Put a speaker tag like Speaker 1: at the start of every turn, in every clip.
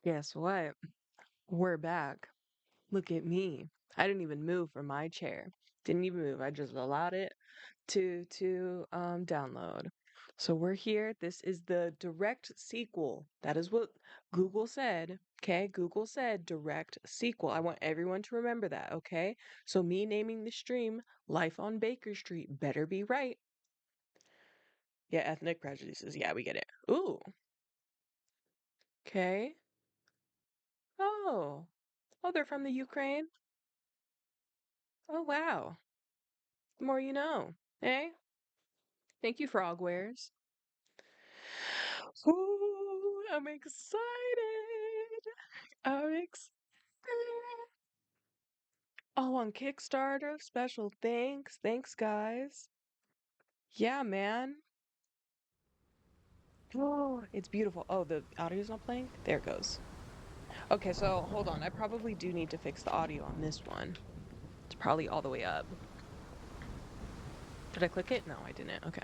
Speaker 1: Guess what? We're back. Look at me. I didn't even move from my chair. Didn't even move. I just allowed it to download. So we're here. This is the direct sequel. That is what Google said. Okay, Google said direct sequel. I want everyone to remember that, okay? So me naming the stream Life on Baker Street better be right. Yeah, ethnic prejudices. Yeah, we get it. Ooh, okay. Oh. Oh, they're from the Ukraine? Oh, wow. The more you know. Eh? Thank you, Frogwares. Ooh, I'm excited. I'm excited. Oh, on Kickstarter. Special thanks. Thanks, guys. Yeah, man. Oh, it's beautiful. Oh, the audio's not playing? There it goes. Okay, so hold on. I probably do need to fix the audio on this one. It's probably all the way up. Did I click it? No, I didn't. Okay.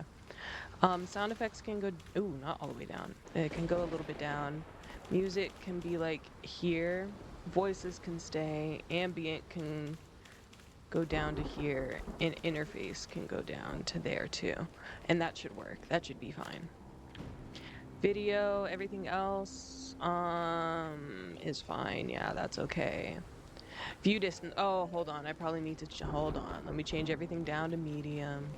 Speaker 1: Sound effects can go, ooh, not all the way down. It can go a little bit down. Music can be like here. Voices can stay. Ambient can go down to here. And interface can go down to there too. And that should work. That should be fine. Video, everything else, is fine. Yeah, that's okay. View distance. Oh, hold on. I probably need to, hold on. Let me change everything down to medium.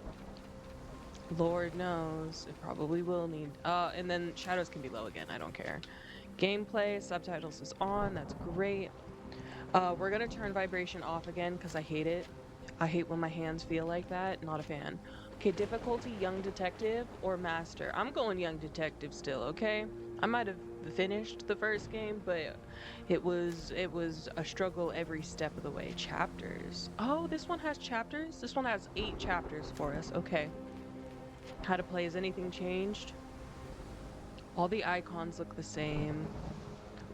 Speaker 1: Lord knows. It probably will need. And then shadows can be low again. I don't care. Gameplay, subtitles is on. That's great. We're gonna turn vibration off again because I hate it. I hate when my hands feel like that. Not a fan. Okay, difficulty, young detective or master. I'm going young detective still, okay? I might have finished the first game, but it was a struggle every step of the way. Chapters. Oh, this one has chapters? This one has 8 chapters for us. Okay. How to play, has anything changed? All the icons look the same.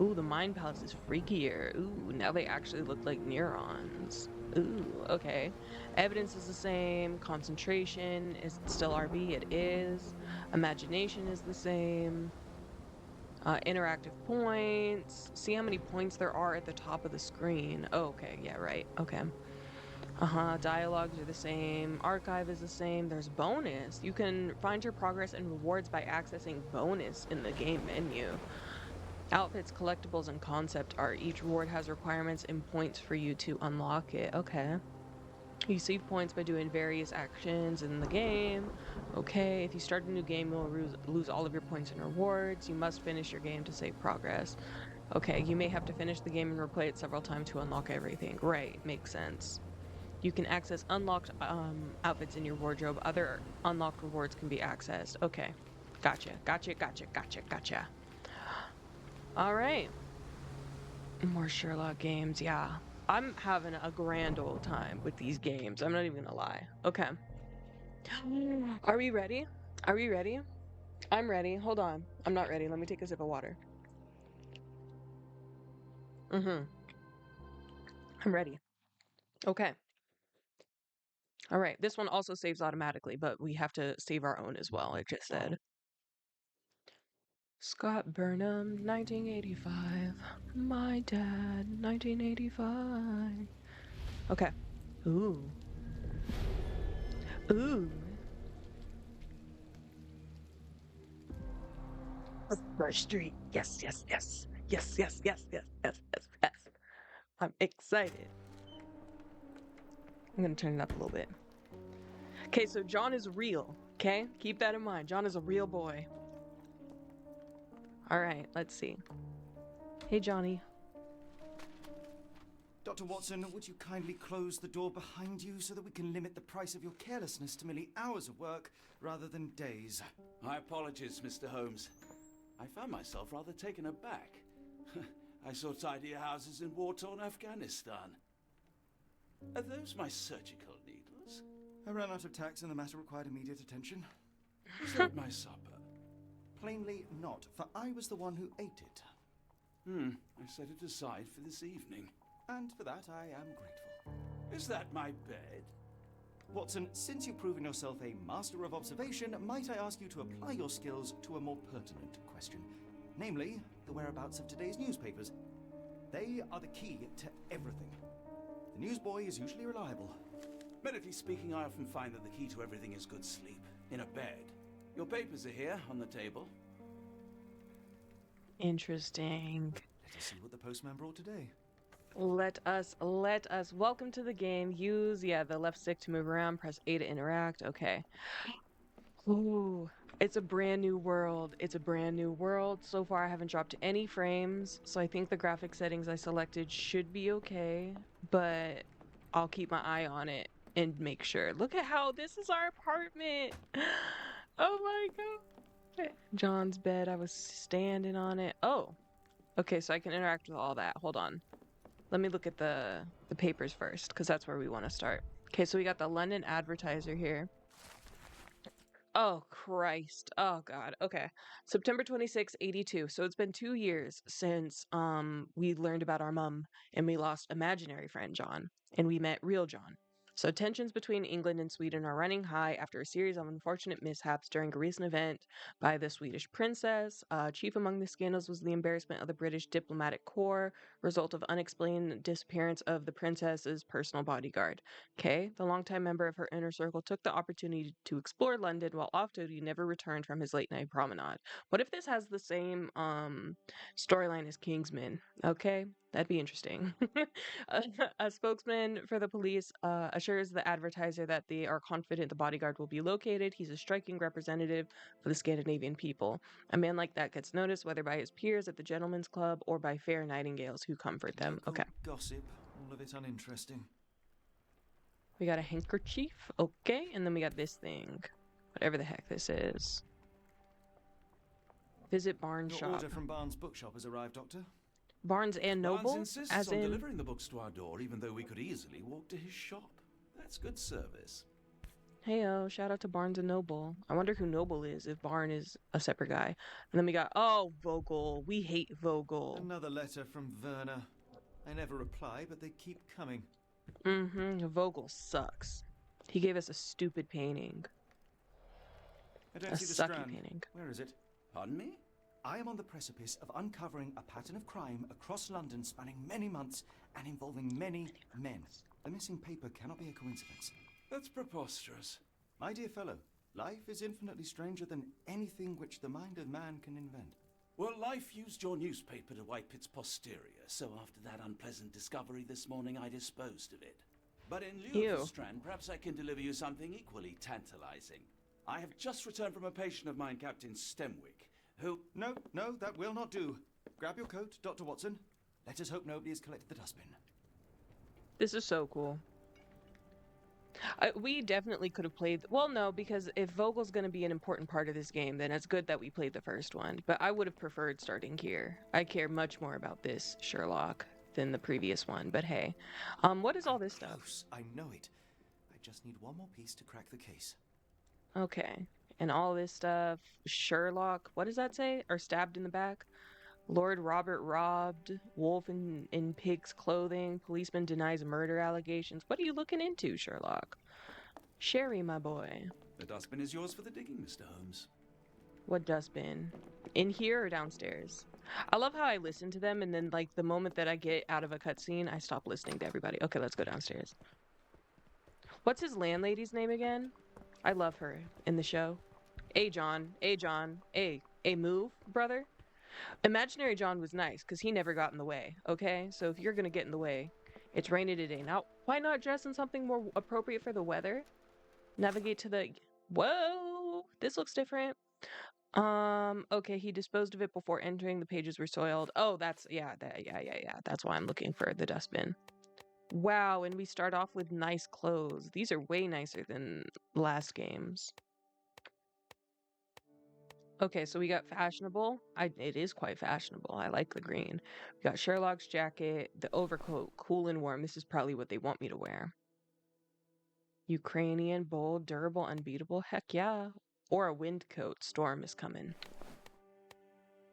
Speaker 1: Ooh, the Mind Palace is freakier. Ooh, now they actually look like neurons. Ooh, okay. Evidence is the same. Concentration is still RB. It is. Imagination is the same. Interactive points. See how many points there are at the top of the screen. Oh, okay. Yeah, right. Okay. Uh-huh. Dialogues are the same. Archive is the same. There's bonus. You can find your progress and rewards by accessing bonus in the game menu. Outfits, collectibles, and concept art. Each reward has requirements and points for you to unlock it. Okay. You save points by doing various actions in the game. Okay. If you start a new game, you'll lose all of your points and rewards. You must finish your game to save progress. Okay. You may have to finish the game and replay it several times to unlock everything. Right. Makes sense. You can access unlocked outfits in your wardrobe. Other unlocked rewards can be accessed. Okay. Gotcha. Gotcha. Gotcha. Gotcha. Gotcha. All right. More Sherlock games. Yeah. I'm having a grand old time with these games. I'm not even gonna lie. Okay. Are we ready? Are we ready? I'm ready. Hold on. I'm not ready. Let me take a sip of water. Mm-hmm. I'm ready. Okay. All right. This one also saves automatically, but we have to save our own as well, it just said. Scott Burnham, 1985. My dad, 1985. Okay. Ooh. Ooh. First Street. Yes, yes, yes. Yes, yes, yes, yes, yes, yes, yes. I'm excited. I'm gonna turn it up a little bit. Okay, so John is real. Okay? Keep that in mind. John is a real boy. All right, let's see. Hey, Johnny.
Speaker 2: Dr. Watson, would you kindly close the door behind you so that we can limit the price of your carelessness to merely hours of work rather than days?
Speaker 3: My apologies, Mr. Holmes. I found myself rather taken aback. I saw tidier houses in war-torn Afghanistan. Are those my surgical needles?
Speaker 2: I ran out of tacks and the matter required immediate attention.
Speaker 3: Was that my supper?
Speaker 2: Plainly not, for I was the one who ate it.
Speaker 3: I set it aside for this evening.
Speaker 2: And for that I am grateful.
Speaker 3: Is that my bed?
Speaker 2: Watson, since you've proven yourself a master of observation, might I ask you to apply your skills to a more pertinent question? namely the whereabouts of today's newspapers. They are the key to everything. The newsboy is usually reliable.
Speaker 3: Medically speaking, I often find that the key to everything is good sleep. In a bed. Your papers are here on the table.
Speaker 1: Interesting.
Speaker 2: Let us see what the postman brought today.
Speaker 1: Let us. Welcome to the game. Use, the left stick to move around. Press A to interact. Okay. Ooh, it's a brand new world. So far, I haven't dropped any frames, so I think the graphic settings I selected should be okay, but I'll keep my eye on it and make sure. Look at how this is our apartment. Oh my God. John's bed, I was standing on it. Oh, okay, so I can interact with all that. Hold on. Let me look at the papers first, because that's where we want to start. Okay, so we got the London Advertiser here. Oh, Christ. Oh, God. Okay. September 26, 82. So it's been 2 years since we learned about our mum and we lost imaginary friend John and we met real John. So tensions between England and Sweden are running high after a series of unfortunate mishaps during a recent event by the Swedish princess. Chief among the scandals was the embarrassment of the British diplomatic corps, result of unexplained disappearance of the princess's personal bodyguard. Kay, the longtime member of her inner circle, took the opportunity to explore London while off duty never returned from his late night promenade. What if this has the same storyline as Kingsman? Okay, that'd be interesting. a, a spokesman for the police assures the advertiser that they are confident the bodyguard will be located. He's a striking representative for the Scandinavian people. A man like that gets noticed whether by his peers at the gentlemen's club or by fair nightingales who comfort them.
Speaker 2: Local
Speaker 1: Okay.
Speaker 2: gossip, all of it uninteresting.
Speaker 1: We got a handkerchief. Okay. And then we got this thing. Whatever the heck this is. Visit Barnes
Speaker 2: Your
Speaker 1: shop.
Speaker 2: order from Barnes' bookshop has arrived, Doctor.
Speaker 1: Barnes and Noble?
Speaker 3: Barnes insists
Speaker 1: As
Speaker 3: on
Speaker 1: in...
Speaker 3: delivering the books to our door, even though we could easily walk to his shop. That's good service.
Speaker 1: Heyo, shout out to Barnes and Noble. I wonder who Noble is, if Barn is a separate guy. And then we got, oh, Vogel. We hate Vogel.
Speaker 2: Another letter from Werner. I never reply, but they keep coming.
Speaker 1: Vogel sucks. He gave us a stupid painting.
Speaker 2: I don't
Speaker 1: A
Speaker 2: see the
Speaker 1: sucky
Speaker 2: strand.
Speaker 1: painting.
Speaker 2: Where is it?
Speaker 3: Pardon me?
Speaker 2: I am on the precipice of uncovering a pattern of crime across London spanning many months and involving many men. The missing paper cannot be a coincidence.
Speaker 3: That's preposterous.
Speaker 2: My dear fellow, life is infinitely stranger than anything which the mind of man can invent.
Speaker 3: Well, life used your newspaper to wipe its posterior, so after that unpleasant discovery this morning, I disposed of it. But in lieu of
Speaker 1: Ew.
Speaker 3: the strand, perhaps I can deliver you something equally tantalizing. I have just returned from a patient of mine, Captain Stemwick, who...
Speaker 2: No, that will not do. Grab your coat, Dr. Watson. Let us hope nobody has collected the dustbin.
Speaker 1: This is so cool. We definitely could have played... Well, no, because if Vogel's going to be an important part of this game, then it's good that we played the first one. But I would have preferred starting here. I care much more about this Sherlock than the previous one. But hey, what is all this stuff?
Speaker 2: Close, I know it. I just need one more piece to crack the case.
Speaker 1: Okay. And all this stuff, Sherlock, what does that say? Or stabbed in the back? Lord Robert robbed, wolf in pig's clothing, policeman denies murder allegations. What are you looking into, Sherlock? Sherry, my boy.
Speaker 3: The dustbin is yours for the digging, Mr. Holmes.
Speaker 1: What dustbin? In here or downstairs? I love how I listen to them and then, like, the moment that I get out of a cutscene, I stop listening to everybody. Okay, let's go downstairs. What's his landlady's name again? I love her in the show. Hey, John. Hey, John. Hey, move, brother. Imaginary John was nice because he never got in the way, okay? So if you're going to get in the way, it's raining today. Now, why not dress in something more appropriate for the weather? Navigate to the... Whoa! This looks different. Okay, he disposed of it before entering. The pages were soiled. Oh, that's... Yeah. That's why I'm looking for the dustbin. Wow, and we start off with nice clothes. These are way nicer than last games. Okay, so we got fashionable. It is quite fashionable. I like the green. We got Sherlock's jacket, the overcoat, cool and warm. This is probably what they want me to wear. Ukrainian, bold, durable, unbeatable. Heck yeah. Or a wind coat. Storm is coming.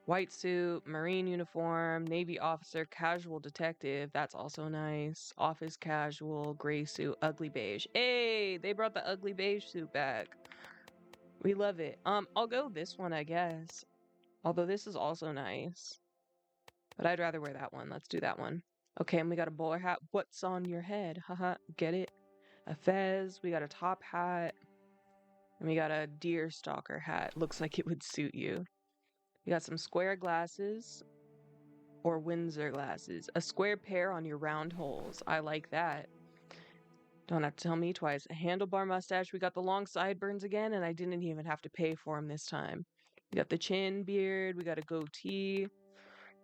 Speaker 1: White suit, marine uniform, Navy officer, casual detective. That's also nice. Office casual, gray suit, ugly beige. Hey, they brought the ugly beige suit back. We love it. I'll go this one, I guess. Although this is also nice. But I'd rather wear that one. Let's do that one. Okay, and we got a bowler hat. What's on your head? Haha, get it? A fez. We got a top hat. And we got a deer stalker hat. Looks like it would suit you. We got some square glasses or Windsor glasses. A square pair on your round holes. I like that. Don't have to tell me twice. A handlebar mustache. We got the long sideburns again, and I didn't even have to pay for them this time. We got the chin beard. We got a goatee.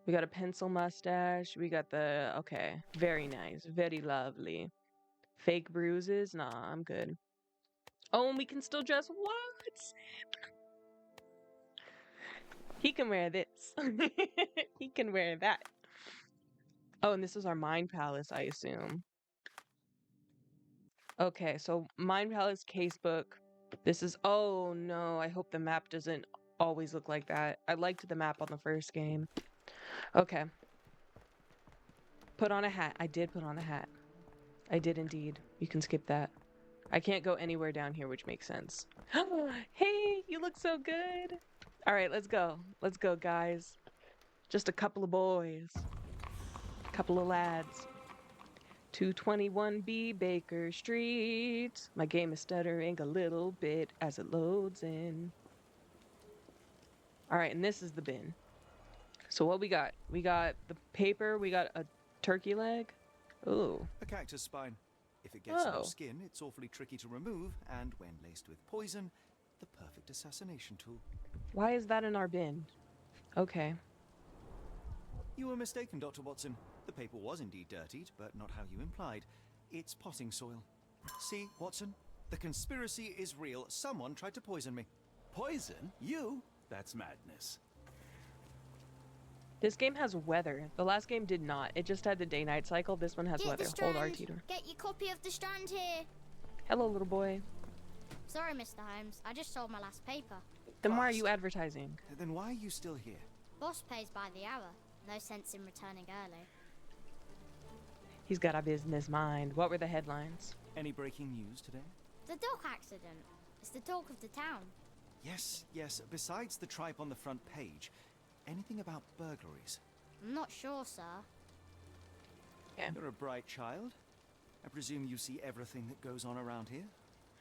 Speaker 1: We got a pencil mustache. We got the... Okay. Very nice. Very lovely. Fake bruises? Nah, I'm good. Oh, and we can still dress... What? He can wear this. He can wear that. Oh, and this is our Mind Palace, I assume. Okay, so Mind Palace casebook. This is... Oh, no. I hope the map doesn't always look like that. I liked the map on the first game. Okay. Put on a hat. I did put on a hat. I did indeed. You can skip that. I can't go anywhere down here, which makes sense. Hey, you look so good. All right, let's go. Let's go, guys. Just a couple of boys. Couple of lads. 221B Baker Street. My game is stuttering a little bit as it loads in. All right, and this is the bin. So what we got? We got the paper. We got a turkey leg. Ooh.
Speaker 2: A cactus spine. If it gets
Speaker 1: Oh.
Speaker 2: no skin, it's awfully tricky to remove, and when laced with poison, the perfect assassination tool.
Speaker 1: Why is that in our bin? Okay.
Speaker 2: You were mistaken, Dr. Watson. The paper was indeed dirtied, but not how you implied. It's potting soil. See, Watson? The conspiracy is real. Someone tried to poison me.
Speaker 3: Poison? You? That's madness.
Speaker 1: This game has weather. The last game did not. It just had the day-night cycle. This one has
Speaker 4: Get
Speaker 1: weather.
Speaker 4: the
Speaker 1: Hold
Speaker 4: Strand.
Speaker 1: R2.
Speaker 4: Get your copy of the Strand here.
Speaker 1: Hello, little boy.
Speaker 4: Sorry, Mr. Holmes. I just sold my last paper.
Speaker 1: Then why are
Speaker 2: Fast.
Speaker 1: you advertising?
Speaker 2: Then why are you still here?
Speaker 4: Boss pays by the hour. No sense in returning early.
Speaker 1: He's got a business mind. What were the headlines?
Speaker 2: Any breaking news today?
Speaker 4: The dog accident. It's the talk of the town.
Speaker 2: Yes, yes. Besides the tripe on the front page, anything about burglaries?
Speaker 4: I'm not sure, sir.
Speaker 2: You're a bright child. I presume you see everything that goes on around here?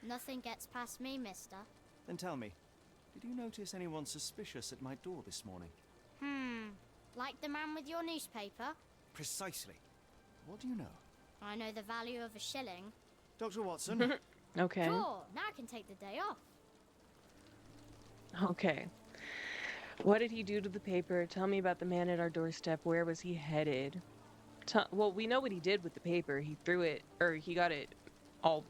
Speaker 4: Nothing gets past me, mister.
Speaker 2: Then tell me, did you notice anyone suspicious at my door this morning?
Speaker 4: Like the man with your newspaper?
Speaker 2: Precisely. What do you know?
Speaker 4: I know the value of a shilling.
Speaker 2: Dr. Watson?
Speaker 1: Okay.
Speaker 4: Sure, now I can take the day off.
Speaker 1: Okay. What did he do to the paper? Tell me about the man at our doorstep. Where was he headed? Well, we know what he did with the paper. He threw it, or he got it all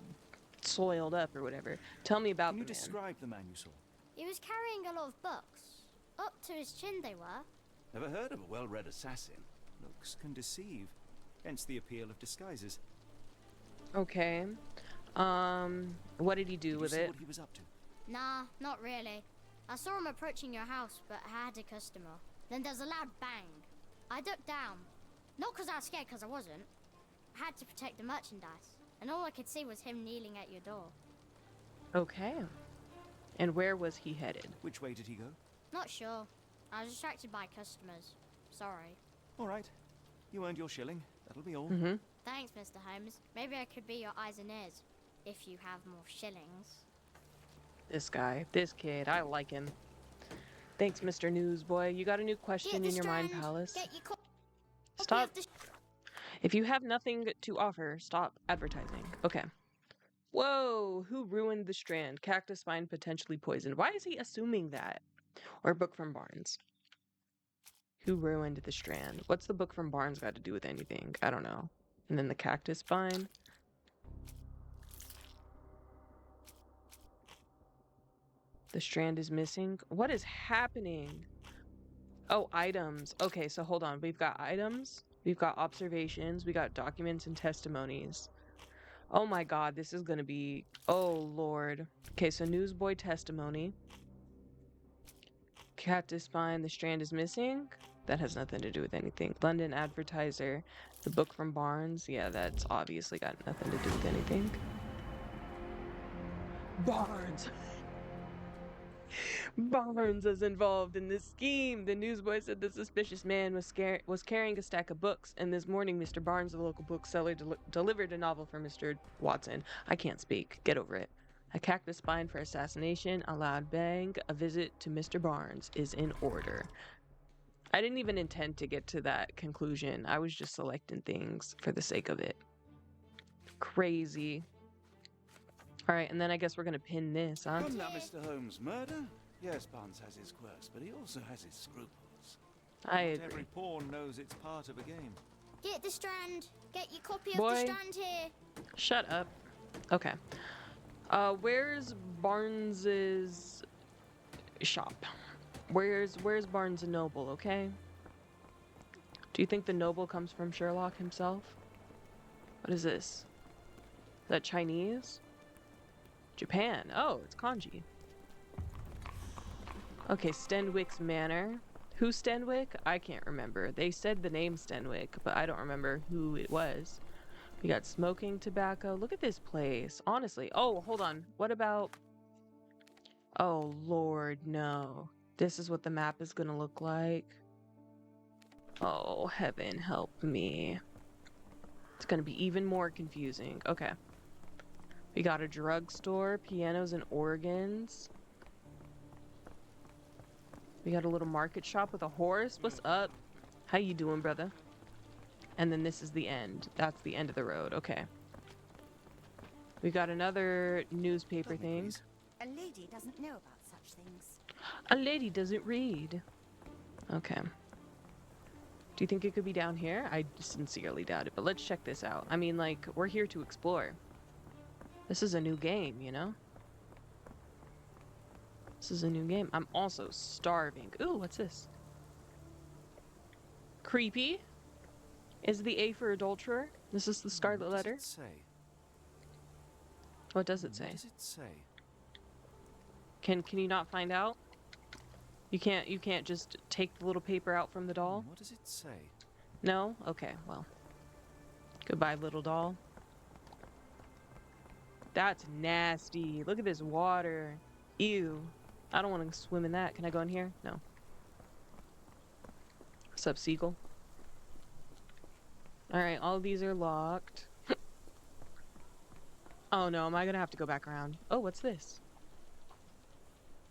Speaker 1: soiled up or whatever. Tell me about
Speaker 2: Can you
Speaker 1: the man.
Speaker 2: describe the man you saw?
Speaker 4: He was carrying a lot of books. Up to his chin they were.
Speaker 3: Never heard of a well-read assassin.
Speaker 2: Looks can deceive. Hence the appeal of disguises.
Speaker 1: Okay. What did he do
Speaker 2: Did
Speaker 1: with
Speaker 2: you see
Speaker 1: it?
Speaker 2: what he was up to?
Speaker 4: Nah, not really. I saw him approaching your house, but I had a customer. Then there's a loud bang. I ducked down. Not because I was scared, because I wasn't. I had to protect the merchandise. And all I could see was him kneeling at your door.
Speaker 1: Okay. And where was he headed?
Speaker 2: Which way did he go?
Speaker 4: Not sure. I was distracted by customers. Sorry.
Speaker 2: All right. You earned your shilling. That'll be all.
Speaker 1: Mm-hmm.
Speaker 4: Thanks, Mr. Holmes. Maybe I could be your eyes and ears. If you have more shillings.
Speaker 1: This guy. This kid. I like him. Thanks, Mr. Newsboy. You got a new question in your Mind Palace?
Speaker 4: Get your
Speaker 1: Stop. If you have nothing to offer, stop advertising. Okay. Whoa! Who ruined the Strand? Cactus spine potentially poisoned. Why is he assuming that? Or book from Barnes. Who ruined the Strand? What's the book from Barnes got to do with anything? I don't know. And then the cactus spine. The Strand is missing. What is happening? Oh, items. Okay, so hold on. We've got items. We've got observations. We got documents and testimonies. Oh my god, this is gonna be... Oh, Lord. Okay, so newsboy testimony. Cactus spine, the Strand is missing. That has nothing to do with anything. London Advertiser, the book from Barnes. Yeah, that's obviously got nothing to do with anything. Barnes! Barnes is involved in this scheme. The newsboy said the suspicious man was carrying a stack of books, and this morning Mr. Barnes, the local bookseller, delivered a novel for Mr. Watson. I can't speak. Get over it. A cactus spine for assassination, a loud bang, a visit to Mr. Barnes is in order. I didn't even intend to get to that conclusion. I was just selecting things for the sake of it. Crazy. All right, and then I guess we're gonna pin this, huh?
Speaker 3: Come now, Mr. Holmes. Murder? Yes, Barnes has his quirks, but he also has his scruples.
Speaker 1: I
Speaker 2: Not
Speaker 1: agree.
Speaker 2: every pawn knows it's part of a game.
Speaker 4: Get the Strand. Get your copy of
Speaker 1: Boy.
Speaker 4: the Strand here.
Speaker 1: Shut up. Okay. Where's Barnes's shop? Where's Barnes and Noble, okay? Do you think the noble comes from Sherlock himself? What is this? Is that Chinese? Japan. Oh, it's kanji. Okay, Stenwick's Manor. Who's Stenwick? I can't remember. They said the name Stenwick, but I don't remember who it was. We got smoking tobacco. Look at this place. Honestly. Oh, hold on. What about... Oh, Lord, no. This is what the map is gonna look like. Oh, heaven help me. It's gonna be even more confusing. Okay. We got a drugstore, pianos and organs. We got a little market shop with a horse. What's up? How you doing, brother? And then this is the end. That's the end of the road. Okay. We got another newspaper thing.
Speaker 2: Please.
Speaker 5: A lady doesn't know about such things.
Speaker 1: A lady doesn't read. Okay. Do you think it could be down here? I sincerely doubt it, but let's check this out. I mean, like, we're here to explore. This is a new game, you know? This is a new game. I'm also starving. Ooh, what's this? Creepy. Is the A for adulterer? This is the Scarlet Letter.
Speaker 2: What does it say?
Speaker 1: What does it say?
Speaker 2: What does it say?
Speaker 1: Can you not find out? You can't just take the little paper out from the doll?
Speaker 2: What does it say?
Speaker 1: No? Okay, well. Goodbye, little doll. That's nasty. Look at this water. Ew. I don't want to swim in that. Can I go in here? No. What's up, seagull? Alright, all of these are locked. Oh no, am I gonna have to go back around? Oh, what's this?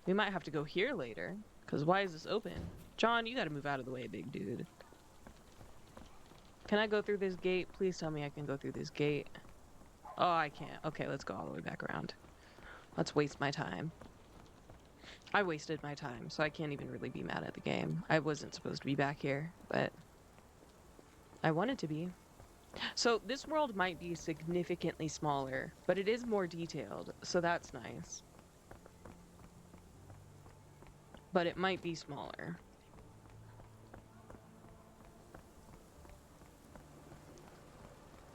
Speaker 1: We might have to go here later. Because why is this open? John, you gotta move out of the way, big dude. Can I go through this gate? Please tell me I can go through this gate. Oh, I can't. Okay, let's go all the way back around. Let's waste my time. I wasted my time, so I can't even really be mad at the game. I wasn't supposed to be back here, but I wanted to be. So this world might be significantly smaller, but it is more detailed, so that's nice. But it might be smaller.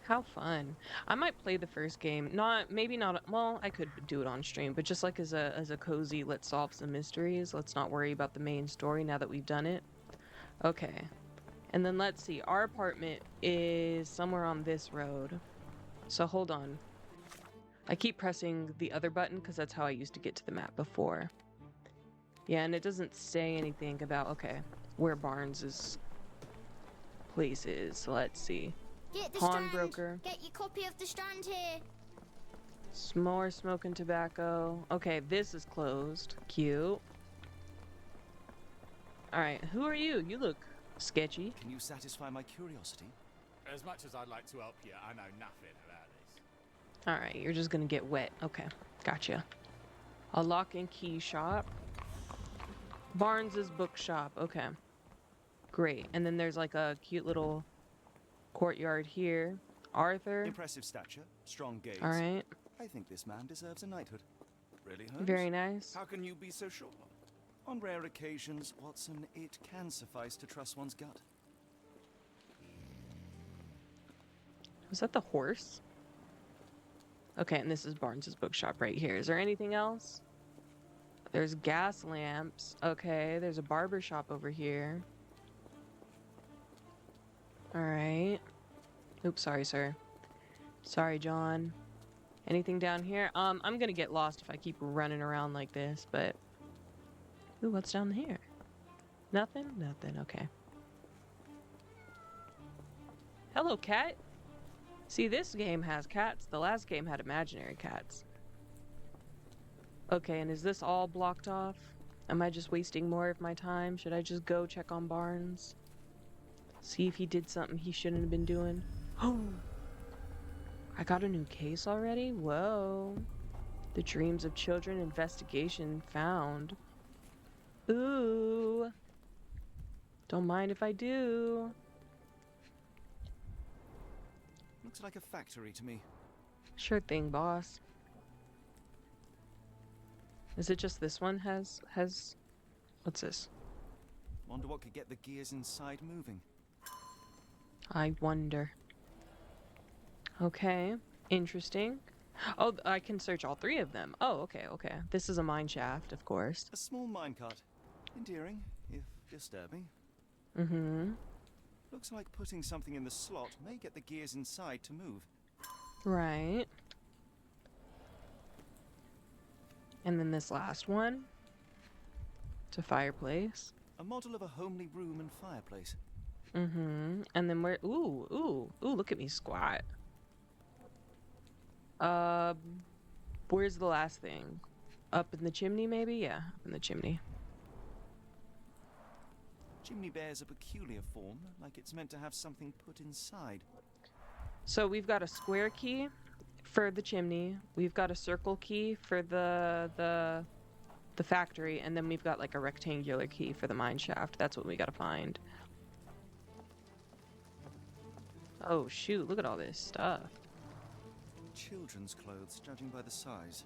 Speaker 1: How fun. I might play the first game. Maybe not, well, I could do it on stream, but just like as a cozy, let's solve some mysteries. Let's not worry about the main story now that we've done it. Okay. And then let's see, our apartment is somewhere on this road. So hold on. I keep pressing the other button because that's how I used to get to the map before. Yeah, and it doesn't say anything about, okay, where Barnes's place is. So let's see.
Speaker 4: Get the
Speaker 1: Pawnbroker.
Speaker 4: Strand. Get your copy of the Strand here.
Speaker 1: More smoking tobacco. Okay, this is closed. Cute. Alright, who are you? You look sketchy.
Speaker 2: Can you satisfy my curiosity?
Speaker 6: As much as I'd like to help you, I know nothing about this.
Speaker 1: Alright, you're just gonna get wet. Okay, gotcha. A lock and key shop. Barnes's bookshop. Okay. Great. And then there's like a cute little courtyard here. Arthur.
Speaker 2: Impressive stature, strong gaze.
Speaker 1: Alright.
Speaker 2: I think this man deserves a knighthood. Really, Holmes?
Speaker 1: Very nice.
Speaker 3: How can you be so sure?
Speaker 2: On rare occasions, Watson, it can suffice to trust one's gut.
Speaker 1: Was that the horse? Okay, and this is Barnes's bookshop right here. Is there anything else? There's gas lamps. Okay, there's a barber shop over here. Alright. Oops, sorry, sir. Sorry, John. Anything down here? I'm gonna get lost if I keep running around like this, but Ooh, what's down here? Nothing? Nothing. Okay. Hello, cat. See, this game has cats. The last game had imaginary cats. Okay, and is this all blocked off? Am I just wasting more of my time? Should I just go check on Barnes? See if he did something he shouldn't have been doing? Oh! I got a new case already? Whoa. The Dreams of Children investigation found. Ooh. Don't mind if I do.
Speaker 2: Looks like a factory to me.
Speaker 1: Sure thing, boss. Is it just this one has what's this?
Speaker 2: Wonder what could get the gears inside moving.
Speaker 1: I wonder. Okay, interesting. Oh, I can search all three of them. Oh, okay, okay. This is a mine shaft, of course.
Speaker 2: A small minecart. Endearing, if disturbing.
Speaker 1: Mm-hmm.
Speaker 2: Looks like putting something in the slot may get the gears inside to move.
Speaker 1: Right. And then this last one. It's a fireplace.
Speaker 2: A model of a homely room and fireplace.
Speaker 1: Mm-hmm. And then where ooh, look at me squat. Where's the last thing? Up in the chimney, maybe? Yeah, up in the chimney.
Speaker 2: Chimney bears a peculiar form, like it's meant to have something put inside.
Speaker 1: So we've got a square key for the chimney. We've got a circle key for the factory, and then we've got like a rectangular key for the mine shaft. That's what we gotta find. Oh shoot, look at all this stuff.
Speaker 2: Children's clothes, judging by the size.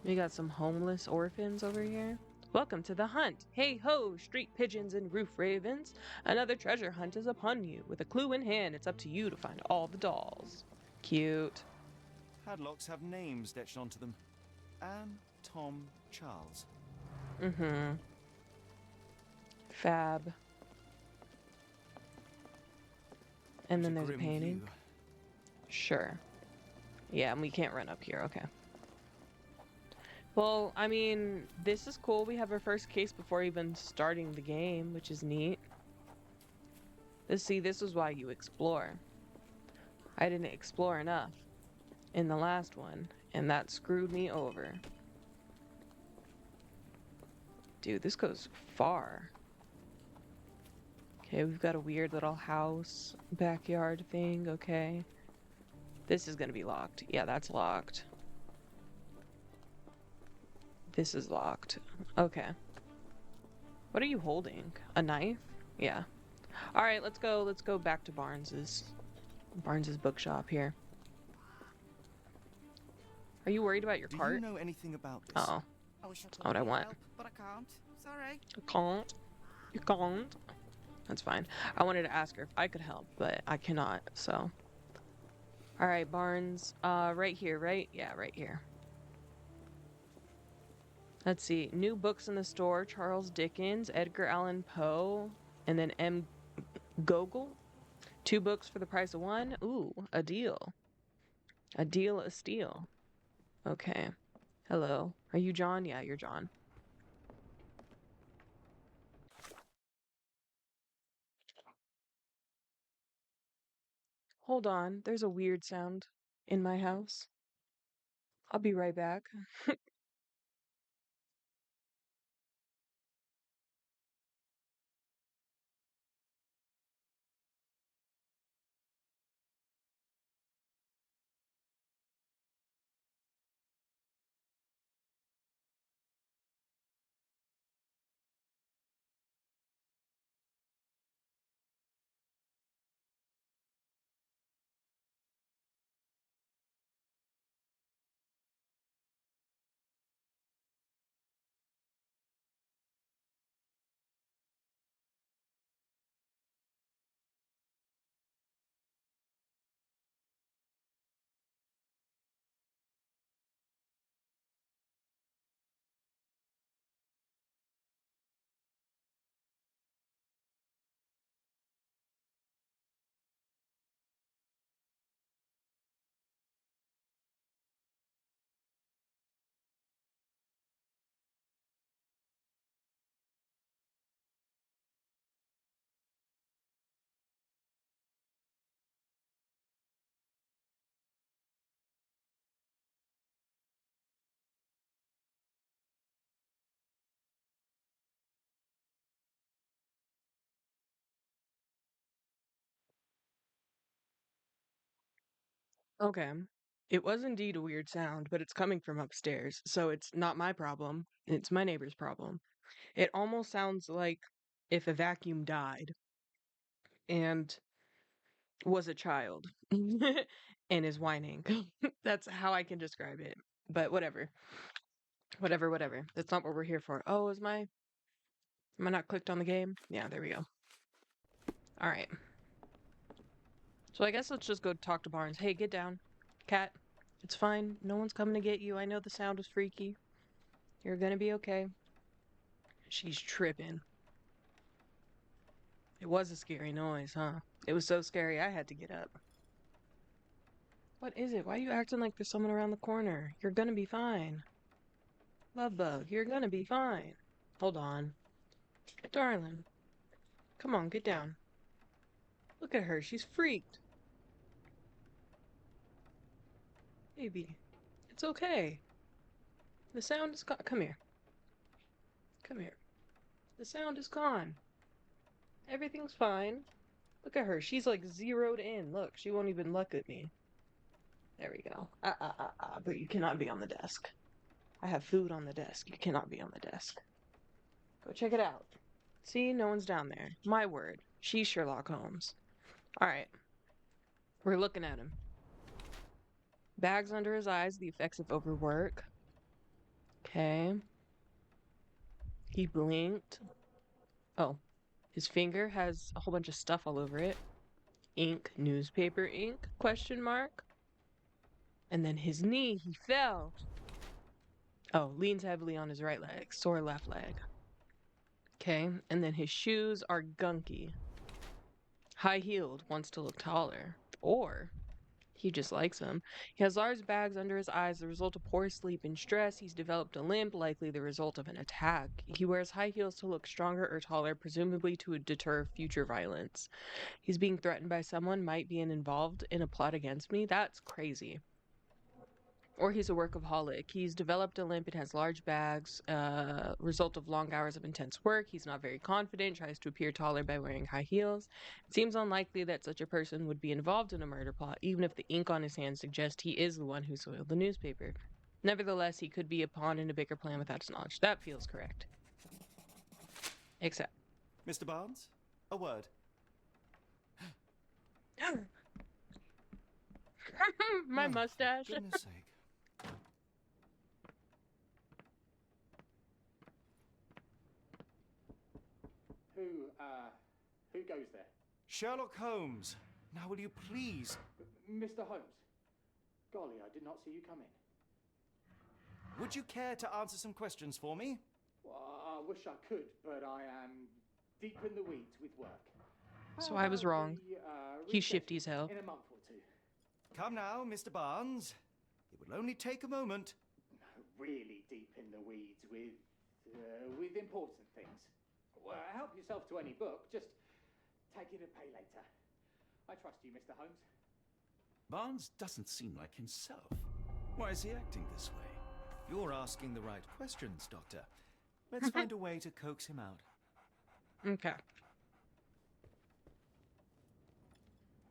Speaker 1: We got some homeless orphans over here. Welcome to the hunt. Hey ho, street pigeons and roof ravens. Another treasure hunt is upon you. With a clue in hand, it's up to you to find all the dolls. Cute.
Speaker 2: Padlocks have names etched onto them. Anne, Tom, Charles.
Speaker 1: Mm-hmm. Fab. And then there's a
Speaker 2: grim
Speaker 1: painting.
Speaker 2: view.
Speaker 1: Sure. Yeah, and we can't run up here. Okay. Well, I mean, this is cool. We have our first case before even starting the game, which is neat. See, this is why you explore. I didn't explore enough in the last one, and that screwed me over. Dude, this goes far. Okay, we've got a weird little house, backyard thing, okay. This is gonna be locked. Yeah, that's locked. This is locked. Okay. What are you holding? A knife? Yeah. Alright, let's go back to Barnes's bookshop here. Are you worried about your
Speaker 2: Do
Speaker 1: cart?
Speaker 2: you know anything about this?
Speaker 1: Uh-oh.
Speaker 5: I wish I could
Speaker 1: Not what I want.
Speaker 5: help, but I can't. Sorry.
Speaker 1: You can't. You can't. That's fine. I wanted to ask her if I could help, but I cannot, so. Alright, Barnes. Right here, right? Yeah, right here. Let's see. New books in the store. Charles Dickens, Edgar Allan Poe, and then M. Gogol. 2 books for the price of 1. Ooh, a deal. A deal, a steal. Okay. Hello. Are you John? Yeah, you're John. Hold on. There's a weird sound in my house. I'll be right back. Okay. It was indeed a weird sound, but it's coming from upstairs, so it's not my problem. It's my neighbor's problem. It almost sounds like if a vacuum died and was a child and is whining. That's how I can describe it. But whatever. Whatever, whatever. That's not what we're here for. Oh, am I not clicked on the game? Yeah, there we go. All right. So I guess let's just go talk to Barnes. Hey, get down. Cat, it's fine. No one's coming to get you. I know the sound was freaky. You're gonna be okay. She's tripping. It was a scary noise, huh? It was so scary I had to get up. What is it? Why are you acting like there's someone around the corner? You're gonna be fine. Love bug, you're gonna be fine. Hold on. Darling. Come on, get down. Look at her, she's freaked. Baby, it's okay. The sound is gone. Come here. Come here. The sound is gone. Everything's fine. Look at her. She's like zeroed in. Look, she won't even look at me. There we go. But you cannot be on the desk. I have food on the desk. You cannot be on the desk. Go check it out. See, no one's down there. My word. She's Sherlock Holmes. Alright. We're looking at him. Bags under his eyes, the effects of overwork. Okay. He blinked. Oh. His finger has a whole bunch of stuff all over it. Ink, newspaper ink, question mark. And then his knee, he fell. Oh, leans heavily on his right leg, sore left leg. Okay, and then his shoes are gunky. High-heeled, wants to look taller. Or he just likes them. He has large bags under his eyes, the result of poor sleep and stress. He's developed a limp, likely the result of an attack. He wears high heels to look stronger or taller, presumably to deter future violence. He's being threatened by someone, might be involved in a plot against me. That's crazy. Or he's a workaholic. He's developed a limp and has large bags, result of long hours of intense work. He's not very confident, tries to appear taller by wearing high heels. It seems unlikely that such a person would be involved in a murder plot, even if the ink on his hands suggests he is the one who soiled the newspaper. Nevertheless, he could be a pawn in a bigger plan without his knowledge. That feels correct. Except.
Speaker 2: Mr. Barnes, a word.
Speaker 1: My
Speaker 2: Oh, for
Speaker 1: mustache.
Speaker 2: goodness sake.
Speaker 6: Who goes there?
Speaker 2: Sherlock Holmes. Now will you please?
Speaker 6: Mr. Holmes. Golly, I did not see you come in.
Speaker 2: Would you care to answer some questions for me?
Speaker 6: Well, I wish I could, but I am deep in the weeds with work.
Speaker 1: So I was wrong. He's shifty as hell.
Speaker 6: In a month or two.
Speaker 2: Come now, Mr. Barnes. It will only take a moment.
Speaker 6: No, really deep in the weeds with important things. Well, help yourself to any book. Just take it and pay later. I trust you, Mr. Holmes.
Speaker 3: Barnes doesn't seem like himself. Why is he acting this way?
Speaker 2: You're asking the right questions, Doctor. Let's find a way to coax him out.
Speaker 1: Okay.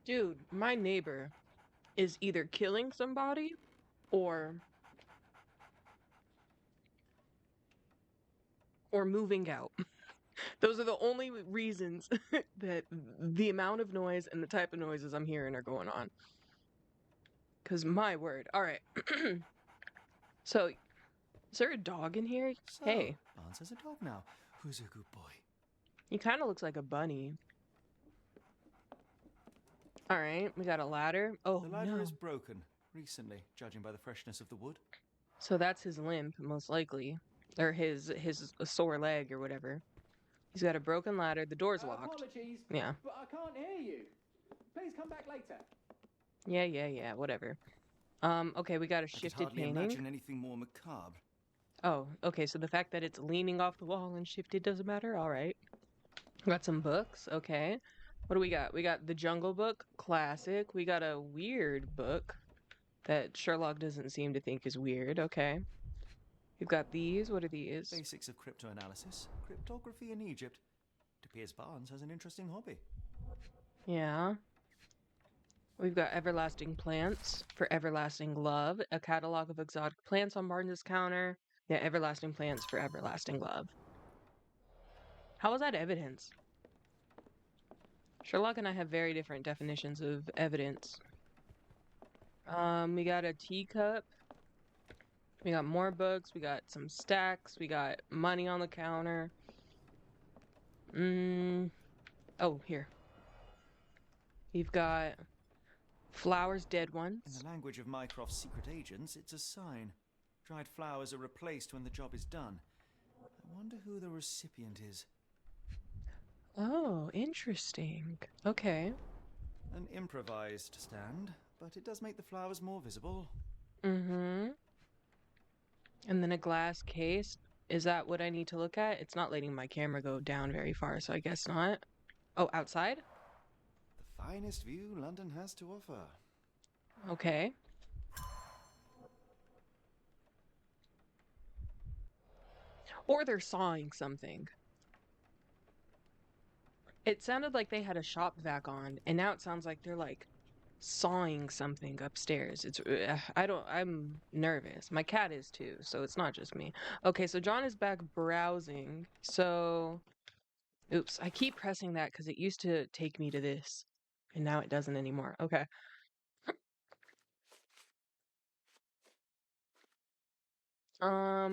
Speaker 1: Dude, my neighbor is either killing somebody or moving out. Those are the only reasons that the amount of noise and the type of noises I'm hearing are going on. Because my word. All right. So, is there a dog in here?
Speaker 2: So,
Speaker 1: Hey.
Speaker 2: Barnes has a dog now. Who's a good boy?
Speaker 1: He kind of looks like a bunny. All right, we got a ladder. Oh,
Speaker 2: The ladder
Speaker 1: no.
Speaker 2: is broken recently, judging by the freshness of the wood.
Speaker 1: So that's his limp, most likely. Or his sore leg or whatever. He's got a broken ladder. The door's locked.
Speaker 6: Apologies,
Speaker 1: Yeah.
Speaker 6: but I can't hear you. Please come back later.
Speaker 1: Yeah, whatever. Okay, we got a
Speaker 2: I could
Speaker 1: shifted
Speaker 2: hardly
Speaker 1: painting.
Speaker 2: imagine anything more macabre.
Speaker 1: Oh, okay, so the fact that it's leaning off the wall and shifted doesn't matter? Alright. Got some books, okay. What do we got? We got the Jungle Book, classic. We got a weird book that Sherlock doesn't seem to think is weird, okay. We've got these, what are these?
Speaker 2: Basics of cryptoanalysis, cryptography in Egypt. It appears Barnes has an interesting hobby.
Speaker 1: Yeah. We've got everlasting plants for everlasting love, a catalog of exotic plants on Barnes' counter. Yeah, everlasting plants for everlasting love. How is that evidence? Sherlock and I have very different definitions of evidence. We got a teacup. We got more books. We got some stacks. We got money on the counter. Oh, here. We've got flowers, dead ones.
Speaker 2: In the language of Mycroft's secret agents, it's a sign. Dried flowers are replaced when the job is done. I wonder who the recipient is.
Speaker 1: Oh, interesting. Okay.
Speaker 2: An improvised stand, but it does make the flowers more visible.
Speaker 1: Mm-hmm. And then a glass case. Is that what I need to look at? It's not letting my camera go down very far, so I guess not. Oh, outside?
Speaker 2: The finest view London has to offer.
Speaker 1: Okay. Or they're sawing something. It sounded like they had a shop vac on, and now it sounds like they're like sawing something upstairs. I'm nervous. My cat is too, so it's not just me. Okay, so John is back browsing. So, oops, I keep pressing that because it used to take me to this, and now it doesn't anymore. Okay.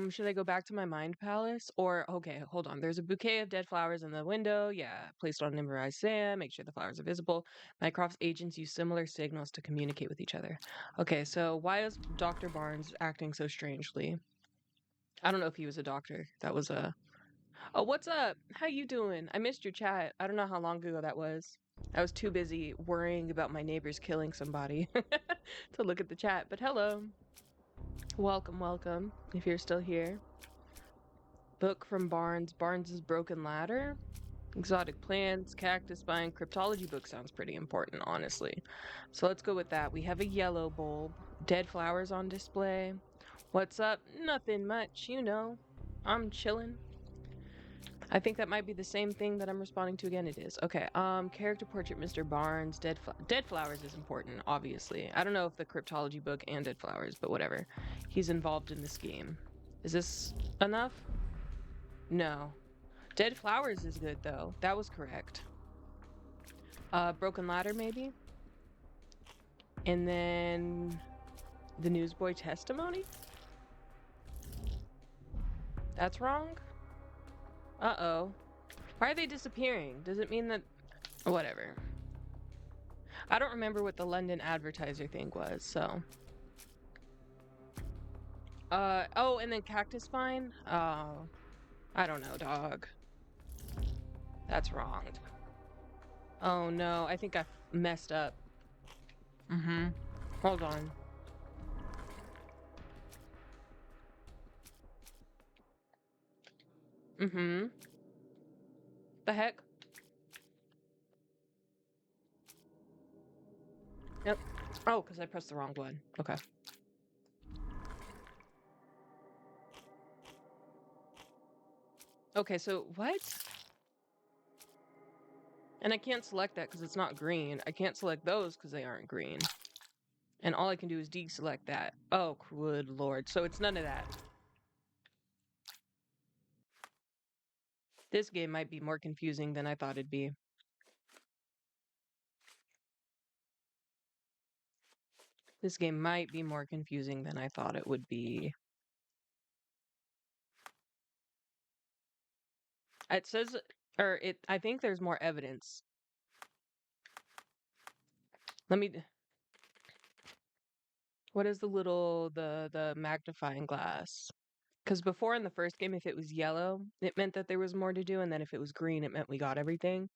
Speaker 1: Should I go back to my mind palace? Or, okay, hold on. There's a bouquet of dead flowers in the window. Yeah, placed on an improvised stand. Make sure the flowers are visible. Mycroft's agents use similar signals to communicate with each other. Okay, so why is Dr. Barnes acting so strangely? I don't know if he was a doctor. That was a... Oh, what's up? How you doing? I missed your chat. I don't know how long ago that was. I was too busy worrying about my neighbors killing somebody to look at the chat. But hello. Welcome, welcome, if you're still here. Book from Barnes. Barnes's Broken Ladder. Exotic plants, cactus vine, cryptology book sounds pretty important, honestly. So let's go with that. We have a yellow bulb. Dead flowers on display. What's up? Nothing much, you know. I'm chilling. I think that might be the same thing that I'm responding to again. It is. Okay, character portrait, Mr. Barnes. Dead flowers is important, obviously. I don't know if the cryptology book and dead flowers, but whatever. He's involved in this game. Is this enough? No. Dead flowers is good, though. That was correct. Broken ladder, maybe? And then the newsboy testimony? That's wrong? Uh-oh. Why are they disappearing? Does it mean that... Whatever. I don't remember what the London Advertiser thing was, so... oh, and then cactus vine? Oh. I don't know, dog. That's wrong. Oh, no. I think I messed up. Mm-hmm. Hold on. Mm-hmm. The heck? Yep. Oh, because I pressed the wrong one. Okay. Okay, so what? And I can't select that because it's not green. I can't select those because they aren't green. And all I can do is deselect that. Oh, good lord. So it's none of that. This game might be more confusing than I thought it'd be. This game might be more confusing than I thought it would be. It says, I think there's more evidence. Let me, what is the magnifying glass? Because before in the first game, if it was yellow, it meant that there was more to do, and then if it was green, it meant we got everything.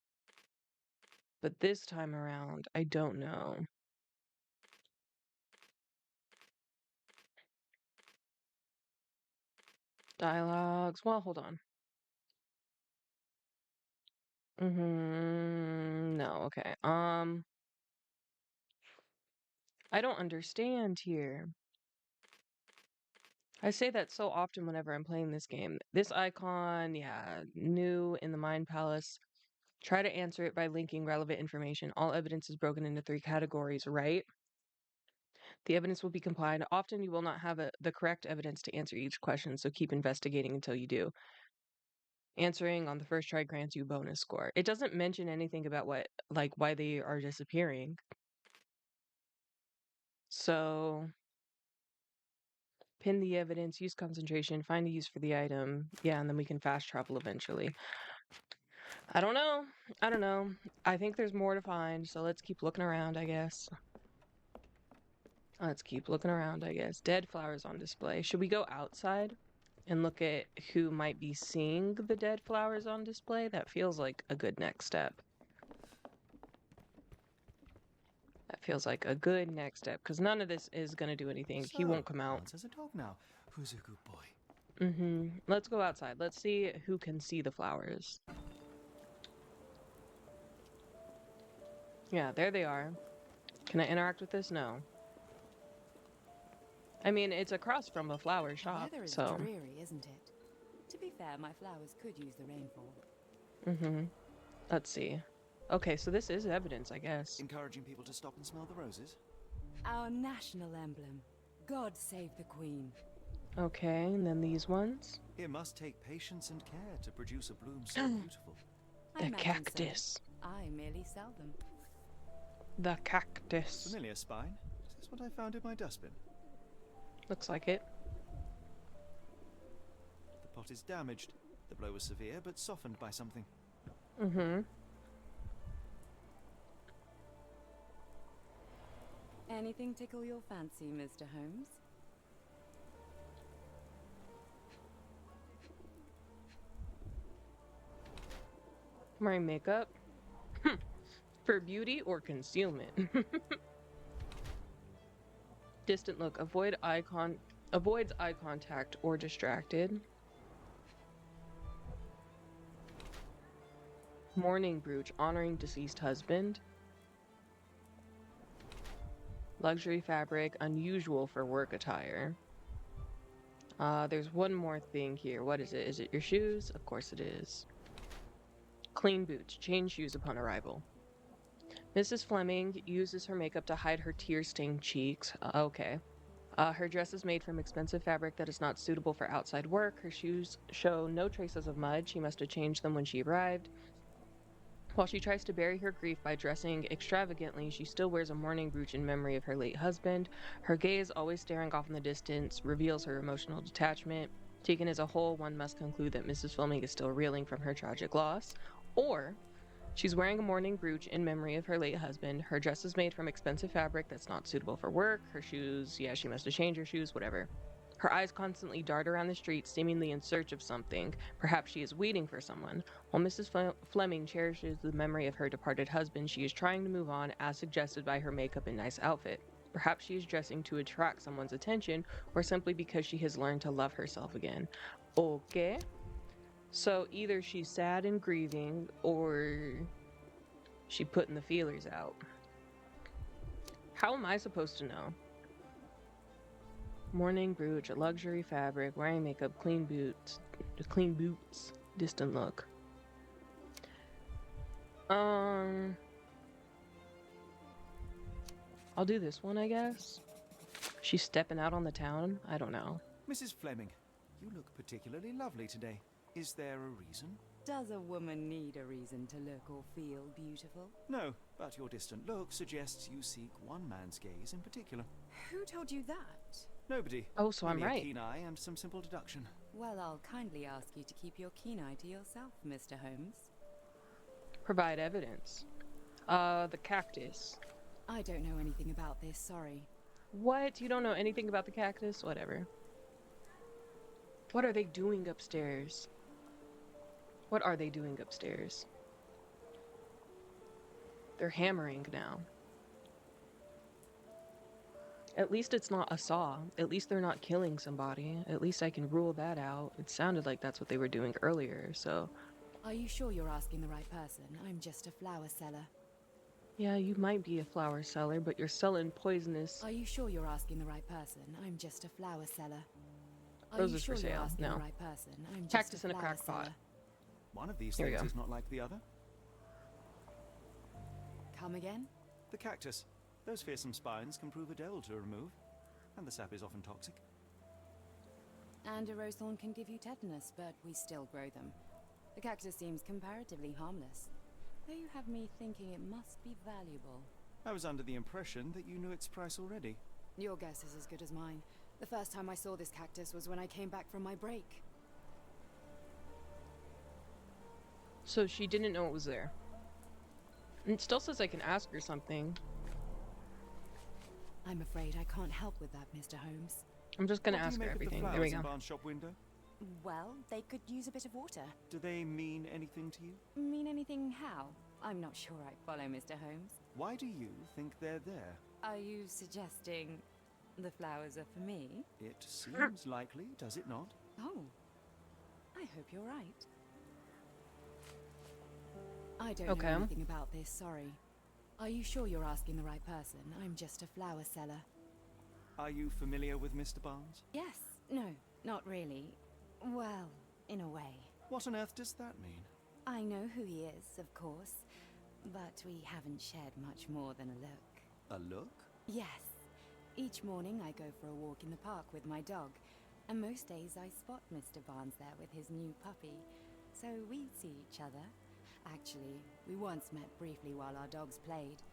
Speaker 1: But this time around, I don't know. Dialogues. Well, hold on. No, okay. I don't understand here. I say that so often whenever I'm playing this game. This icon, yeah, new in the Mind Palace. Try to answer it by linking relevant information. All evidence is broken into 3 categories, right? The evidence will be combined. Often you will not have the correct evidence to answer each question, so keep investigating until you do. Answering on the first try grants you bonus score. It doesn't mention anything about why they are disappearing. So pin the evidence, use concentration, find a use for the item. Yeah, and then we can fast travel eventually. I don't know. I don't know. I think there's more to find, so let's keep looking around, I guess. Let's keep looking around, I guess. Dead flowers on display. Should we go outside and look at who might be seeing the dead flowers on display? That feels like a good next step. That feels like a good next step, because none of this is going to do anything. He
Speaker 2: So,
Speaker 1: won't come out.
Speaker 2: Hans has a dog now. Who's a good boy?
Speaker 1: Let's go outside. Let's see who can see the flowers. Yeah, there they are. Can I interact with this? No. I mean, it's across from a flower shop,
Speaker 7: The weather is
Speaker 1: so...
Speaker 7: dreary, isn't it? To be fair, my flowers could use the rainfall.
Speaker 1: Let's see. Okay, so this is evidence, I guess.
Speaker 2: Encouraging people to stop and smell the roses?
Speaker 7: Our national emblem. God save the Queen.
Speaker 1: Okay, and then these ones.
Speaker 2: It must take patience and care to produce a bloom so beautiful.
Speaker 7: I
Speaker 1: The
Speaker 7: imagine
Speaker 1: cactus.
Speaker 7: so. I merely sell them.
Speaker 1: The cactus.
Speaker 2: Familiar spine? Is this what I found in my dustbin?
Speaker 1: Looks like it.
Speaker 2: The pot is damaged. The blow was severe, but softened by something.
Speaker 7: Anything tickle your fancy, Mr. Holmes?
Speaker 1: Wearing makeup? For beauty or concealment? Distant look. Avoids eye contact or distracted. Mourning brooch. Honoring deceased husband. Luxury fabric. Unusual for work attire. There's one more thing here. What is it? Is it your shoes? Of course it is. Clean boots. Change shoes upon arrival. Mrs. Fleming uses her makeup to hide her tear-stained cheeks. Okay. Her dress is made from expensive fabric that is not suitable for outside work. Her shoes show no traces of mud. She must have changed them when she arrived. While she tries to bury her grief by dressing extravagantly, she still wears a mourning brooch in memory of her late husband. Her gaze, always staring off in the distance, reveals her emotional detachment. Taken as a whole, one must conclude that Mrs. Fleming is still reeling from her tragic loss. Or she's wearing a mourning brooch in memory of her late husband. Her dress is made from expensive fabric that's not suitable for work. Her shoes, yeah, she must have changed her shoes, whatever. Her eyes constantly dart around the street, seemingly in search of something. Perhaps she is waiting for someone. While Mrs. Fleming cherishes the memory of her departed husband, she is trying to move on, as suggested by her makeup and nice outfit. Perhaps she is dressing to attract someone's attention, or simply because she has learned to love herself again. Okay. So either she's sad and grieving, or she's putting the feelers out. How am I supposed to know? Mourning brooch, luxury fabric, wearing makeup, clean boots, distant look. I'll do this one, I guess. She's stepping out on the town? I don't know.
Speaker 2: Mrs. Fleming, you look particularly lovely today. Is there a reason?
Speaker 7: Does a woman need a reason to look or feel beautiful?
Speaker 2: No, but your distant look suggests you seek one man's gaze in particular.
Speaker 7: Who told you that?
Speaker 2: Nobody.
Speaker 1: Oh, so I'm
Speaker 2: Only a
Speaker 1: right.
Speaker 2: keen eye and some simple deduction.
Speaker 7: Well, I'll kindly ask you to keep your keen eye to yourself, Mr. Holmes.
Speaker 1: Provide evidence. The cactus.
Speaker 7: I don't know anything about this, sorry.
Speaker 1: What? You don't know anything about the cactus? Whatever. What are they doing upstairs? What are they doing upstairs? They're hammering now. At least it's not a saw. At least they're not killing somebody. At least I can rule that out. It sounded like that's what they were doing earlier, so...
Speaker 7: Are you sure you're asking the right person? I'm just a flower seller.
Speaker 1: Yeah, you might be a flower seller, but you're selling poisonous...
Speaker 7: Are you sure you're asking the right person? I'm just a flower seller. Are
Speaker 1: Roses
Speaker 7: you sure
Speaker 1: for
Speaker 7: you're
Speaker 1: sale.
Speaker 7: asking
Speaker 1: No.
Speaker 7: the right person? I'm just
Speaker 1: Cactus
Speaker 7: a
Speaker 1: in a
Speaker 7: flower
Speaker 1: crack pot.
Speaker 7: seller.
Speaker 2: One of these
Speaker 1: Here we
Speaker 2: things
Speaker 1: go.
Speaker 2: is not like the other.
Speaker 7: Come again?
Speaker 2: The cactus. Those fearsome spines can prove a devil to remove, and the sap is often toxic.
Speaker 7: And a rose thorn can give you tetanus, but we still grow them. The cactus seems comparatively harmless, though you have me thinking it must be valuable.
Speaker 2: I was under the impression that you knew its price already.
Speaker 7: Your guess is as good as mine. The first time I saw this cactus was when I came back from my break.
Speaker 1: So she didn't know it was there. And it still says I can ask her something.
Speaker 7: I'm afraid I can't help with that, Mr. Holmes.
Speaker 1: I'm just gonna
Speaker 2: What do
Speaker 1: ask
Speaker 2: you
Speaker 1: her
Speaker 2: make of
Speaker 1: everything.
Speaker 2: the
Speaker 1: There we
Speaker 2: flowers
Speaker 1: go.
Speaker 2: in Barnes' shop window?
Speaker 7: Well, they could use a bit of water.
Speaker 2: Do they mean anything to you?
Speaker 7: Mean anything how? I'm not sure I follow, Mr. Holmes.
Speaker 2: Why do you think they're there?
Speaker 7: Are you suggesting the flowers are for me?
Speaker 2: It seems likely, does it not?
Speaker 7: Oh, I hope you're right. I don't know anything about this, sorry. Are you sure you're asking the right person? I'm just a flower seller.
Speaker 2: Are you familiar with Mr. Barnes?
Speaker 7: Yes. No, not really. Well, in a way.
Speaker 2: What on earth does that mean?
Speaker 7: I know who he is, of course, but we haven't shared much more than a look.
Speaker 2: A look?
Speaker 7: Yes. Each morning I go for a walk in the park with my dog, and most days I spot Mr. Barnes there with his new puppy, so we see each other. Actually, we once met briefly while our dogs played.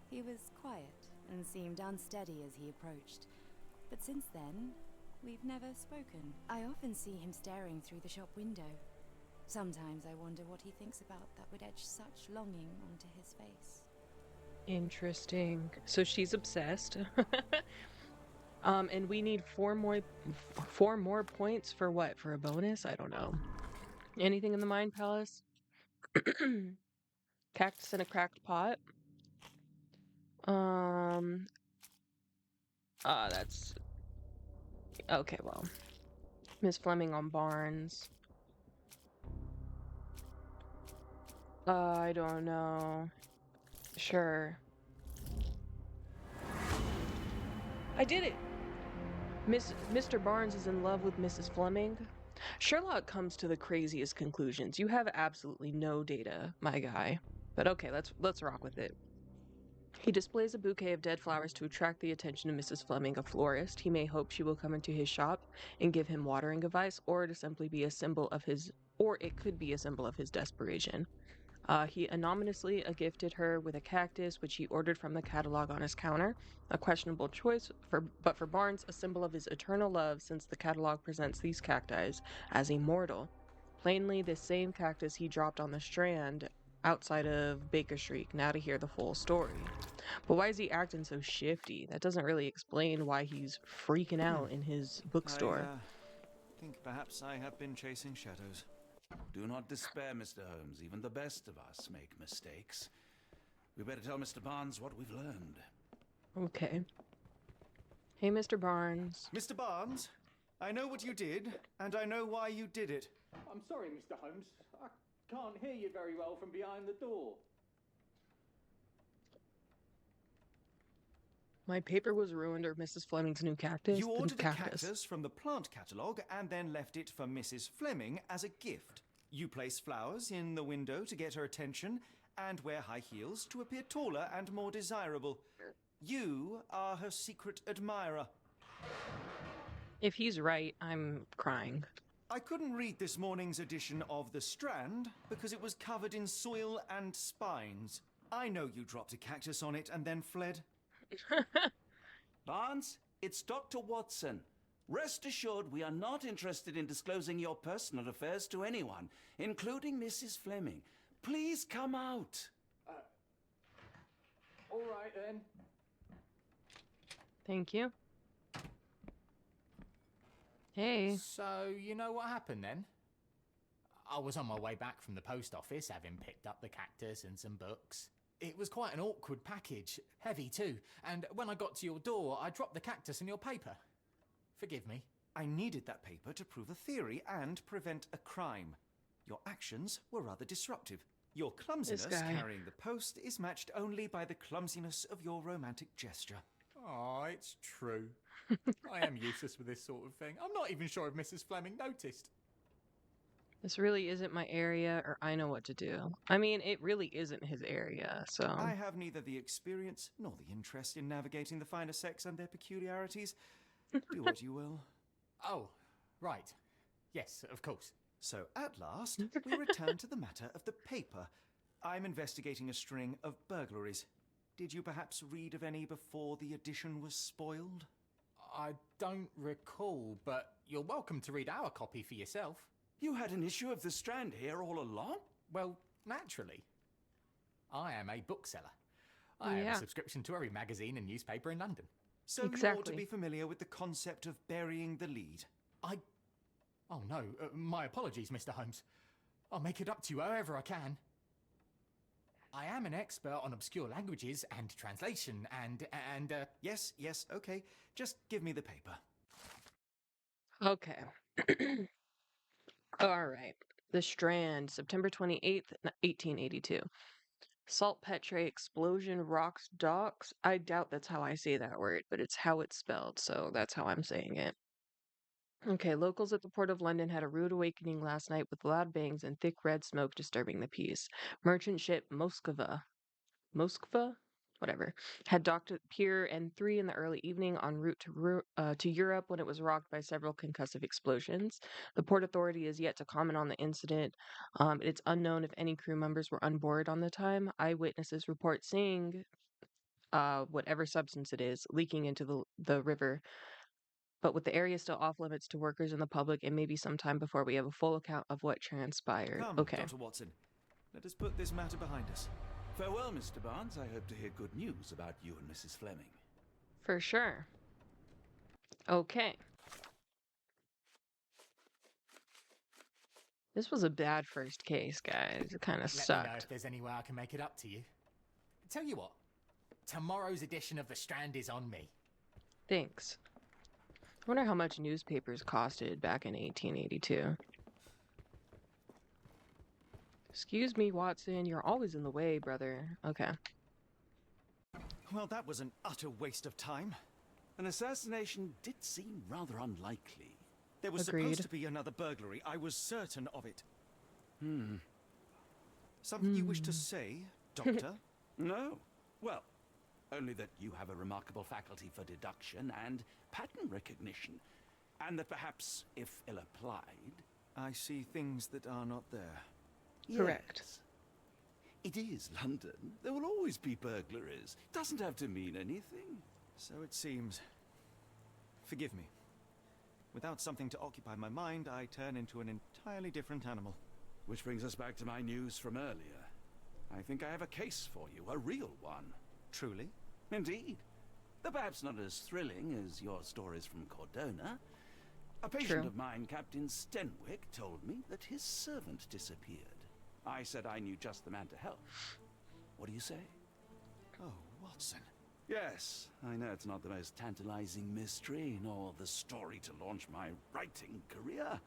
Speaker 7: He was quiet and seemed unsteady as he approached, but since then, we've never spoken. I often see him staring through the shop window. Sometimes I wonder what he thinks about that would etch such longing onto his face.
Speaker 1: Interesting. So she's obsessed. And we need four more points for what? For a bonus? I don't know. Anything in the Mind Palace? Cactus in a cracked pot. That's okay. Well, Miss Fleming on Barnes. I don't know. Sure. I did it! Mr. Barnes is in love with Mrs. Fleming. Sherlock comes to the craziest conclusions. You have absolutely no data, my guy. But okay, let's rock with it. He displays a bouquet of dead flowers to attract the attention of Mrs. Fleming, a florist. He may hope she will come into his shop and give him watering advice, or to simply be a symbol of his, or it could be a symbol of his desperation. He anonymously gifted her with a cactus, which he ordered from the catalog on his counter. A questionable choice, but for Barnes, a symbol of his eternal love, since the catalog presents these cacti as immortal. Plainly, the same cactus he dropped on the Strand outside of Baker Street. Now to hear the full story. But why is he acting so shifty? That doesn't really explain why he's freaking out in his bookstore.
Speaker 2: I think perhaps I have been chasing shadows.
Speaker 3: Do not despair, Mr. Holmes. Even the best of us make mistakes. We better tell Mr. Barnes what we've learned.
Speaker 1: Okay. Hey, Mr. Barnes.
Speaker 2: Mr. Barnes, I know what you did, and I know why you did it.
Speaker 6: I'm sorry, Mr. Holmes. I can't hear you very well from behind the door.
Speaker 1: My paper was ruined, or Mrs. Fleming's new cactus?
Speaker 2: You
Speaker 1: The
Speaker 2: ordered a cactus from the plant catalogue and then left it for Mrs. Fleming as a gift. You place flowers in the window to get her attention and wear high heels to appear taller and more desirable. You are her secret admirer.
Speaker 1: If he's right, I'm crying.
Speaker 2: I couldn't read this morning's edition of The Strand because it was covered in soil and spines. I know you dropped a cactus on it and then fled.
Speaker 3: Barnes, it's Dr. Watson. Rest assured, we are not interested in disclosing your personal affairs to anyone, including Mrs. Fleming. Please come out.
Speaker 6: All right, then.
Speaker 1: Thank you. Hey.
Speaker 6: So, you know what happened then? I was on my way back from the post office, having picked up the cactus and some books. It was quite an awkward package, heavy too, and when I got to your door, I dropped the cactus in your paper. Forgive me.
Speaker 2: I needed that paper to prove a theory and prevent a crime. Your actions were rather disruptive. Your clumsiness carrying the post is matched only by the clumsiness of your romantic gesture.
Speaker 6: Oh, it's true. I am useless with this sort of thing. I'm not even sure if Mrs. Fleming noticed.
Speaker 1: This really isn't my area, or I know what to do. I mean, it really isn't his area, so.
Speaker 2: I have neither the experience nor the interest in navigating the finer sex and their peculiarities. Do what you will.
Speaker 6: Oh, right. Yes, of course.
Speaker 2: So, at last, we return to the matter of the paper. I'm investigating a string of burglaries. Did you perhaps read of any before the edition was spoiled?
Speaker 6: I don't recall, but you're welcome to read our copy for yourself.
Speaker 3: You had an issue of The Strand here all along?
Speaker 6: Well, naturally. I am a bookseller. I have
Speaker 1: Yeah.
Speaker 6: a subscription to every magazine and newspaper in London.
Speaker 2: So you ought to
Speaker 1: Exactly.
Speaker 2: be familiar with the concept of burying the lead.
Speaker 6: Oh no, my apologies, Mr. Holmes. I'll make it up to you however I can. I am an expert on obscure languages and translation and
Speaker 2: Yes, okay. Just give me the paper.
Speaker 1: Okay. All right. The Strand, September 28th, 1882. Saltpetre explosion rocks docks. I doubt that's how I say that word, but it's how it's spelled, so that's how I'm saying it. Okay, locals at the Port of London had a rude awakening last night with loud bangs and thick red smoke disturbing the peace. Merchant ship Moskva, whatever, had docked at Pier N3 in the early evening en route to Europe when it was rocked by several concussive explosions. The Port Authority is yet to comment on the incident. It's unknown if any crew members were on board on the time. Eyewitnesses report seeing whatever substance it is leaking into the river. But with the area still off limits to workers and the public, it may be some time before we have a full account of what transpired.
Speaker 2: Come,
Speaker 1: Okay.
Speaker 2: Dr. Watson. Let us put this matter behind us.
Speaker 3: Farewell, Mr. Barnes. I hope to hear good news about you and Mrs. Fleming.
Speaker 1: For sure. Okay. This was a bad first case, guys. It kind of
Speaker 6: let me know
Speaker 1: sucked.
Speaker 6: if there's any way I can make it up to you. Tell you what, tomorrow's edition of The Strand is on me.
Speaker 1: Thanks. I wonder how much newspapers costed back in 1882. Excuse me, Watson. You're always in the way, brother. Okay.
Speaker 2: Well, that was an utter waste of time.
Speaker 3: An assassination did seem rather unlikely.
Speaker 2: There was
Speaker 1: Agreed.
Speaker 2: supposed to be another burglary. I was certain of it. Something you wish to say, Doctor?
Speaker 3: No. Well, only that you have a remarkable faculty for deduction and pattern recognition. And that perhaps, if ill applied...
Speaker 2: I see things that are not there.
Speaker 1: Correct.
Speaker 3: Yes. It is London. There will always be burglaries. Doesn't have to mean anything.
Speaker 2: So it seems. Forgive me. Without something to occupy my mind, I turn into an entirely different animal.
Speaker 3: Which brings us back to my news from earlier. I think I have a case for you, a real one.
Speaker 2: Truly?
Speaker 3: Indeed. Though perhaps not as thrilling as your stories from Cordona. A patient
Speaker 1: True.
Speaker 3: of mine, Captain Stenwick, told me that his servant disappeared. I said I knew just the man to help. What do you say?
Speaker 2: Oh, Watson.
Speaker 3: Yes, I know it's not the most tantalizing mystery, nor the story to launch my writing career.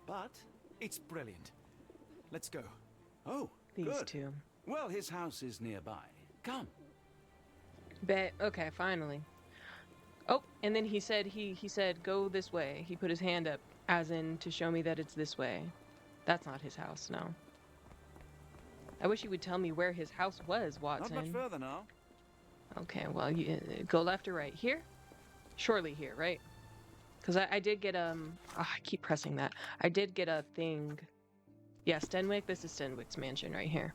Speaker 3: But,
Speaker 2: It's brilliant. Let's go.
Speaker 3: oh,
Speaker 1: These
Speaker 3: good.
Speaker 1: two.
Speaker 3: Well, his house is nearby. Come.
Speaker 1: Bet. Okay, finally. Oh, and then he said he said go this way. He put his hand up, as in to show me that it's this way. That's not his house, no. I wish he would tell me where his house was, Watson.
Speaker 3: Not much further now.
Speaker 1: Okay, well, you go left or right. Here? Surely here, right? Because I did get, I keep pressing that. I did get a thing. Yeah, Stenwick. This is Stenwick's mansion right here.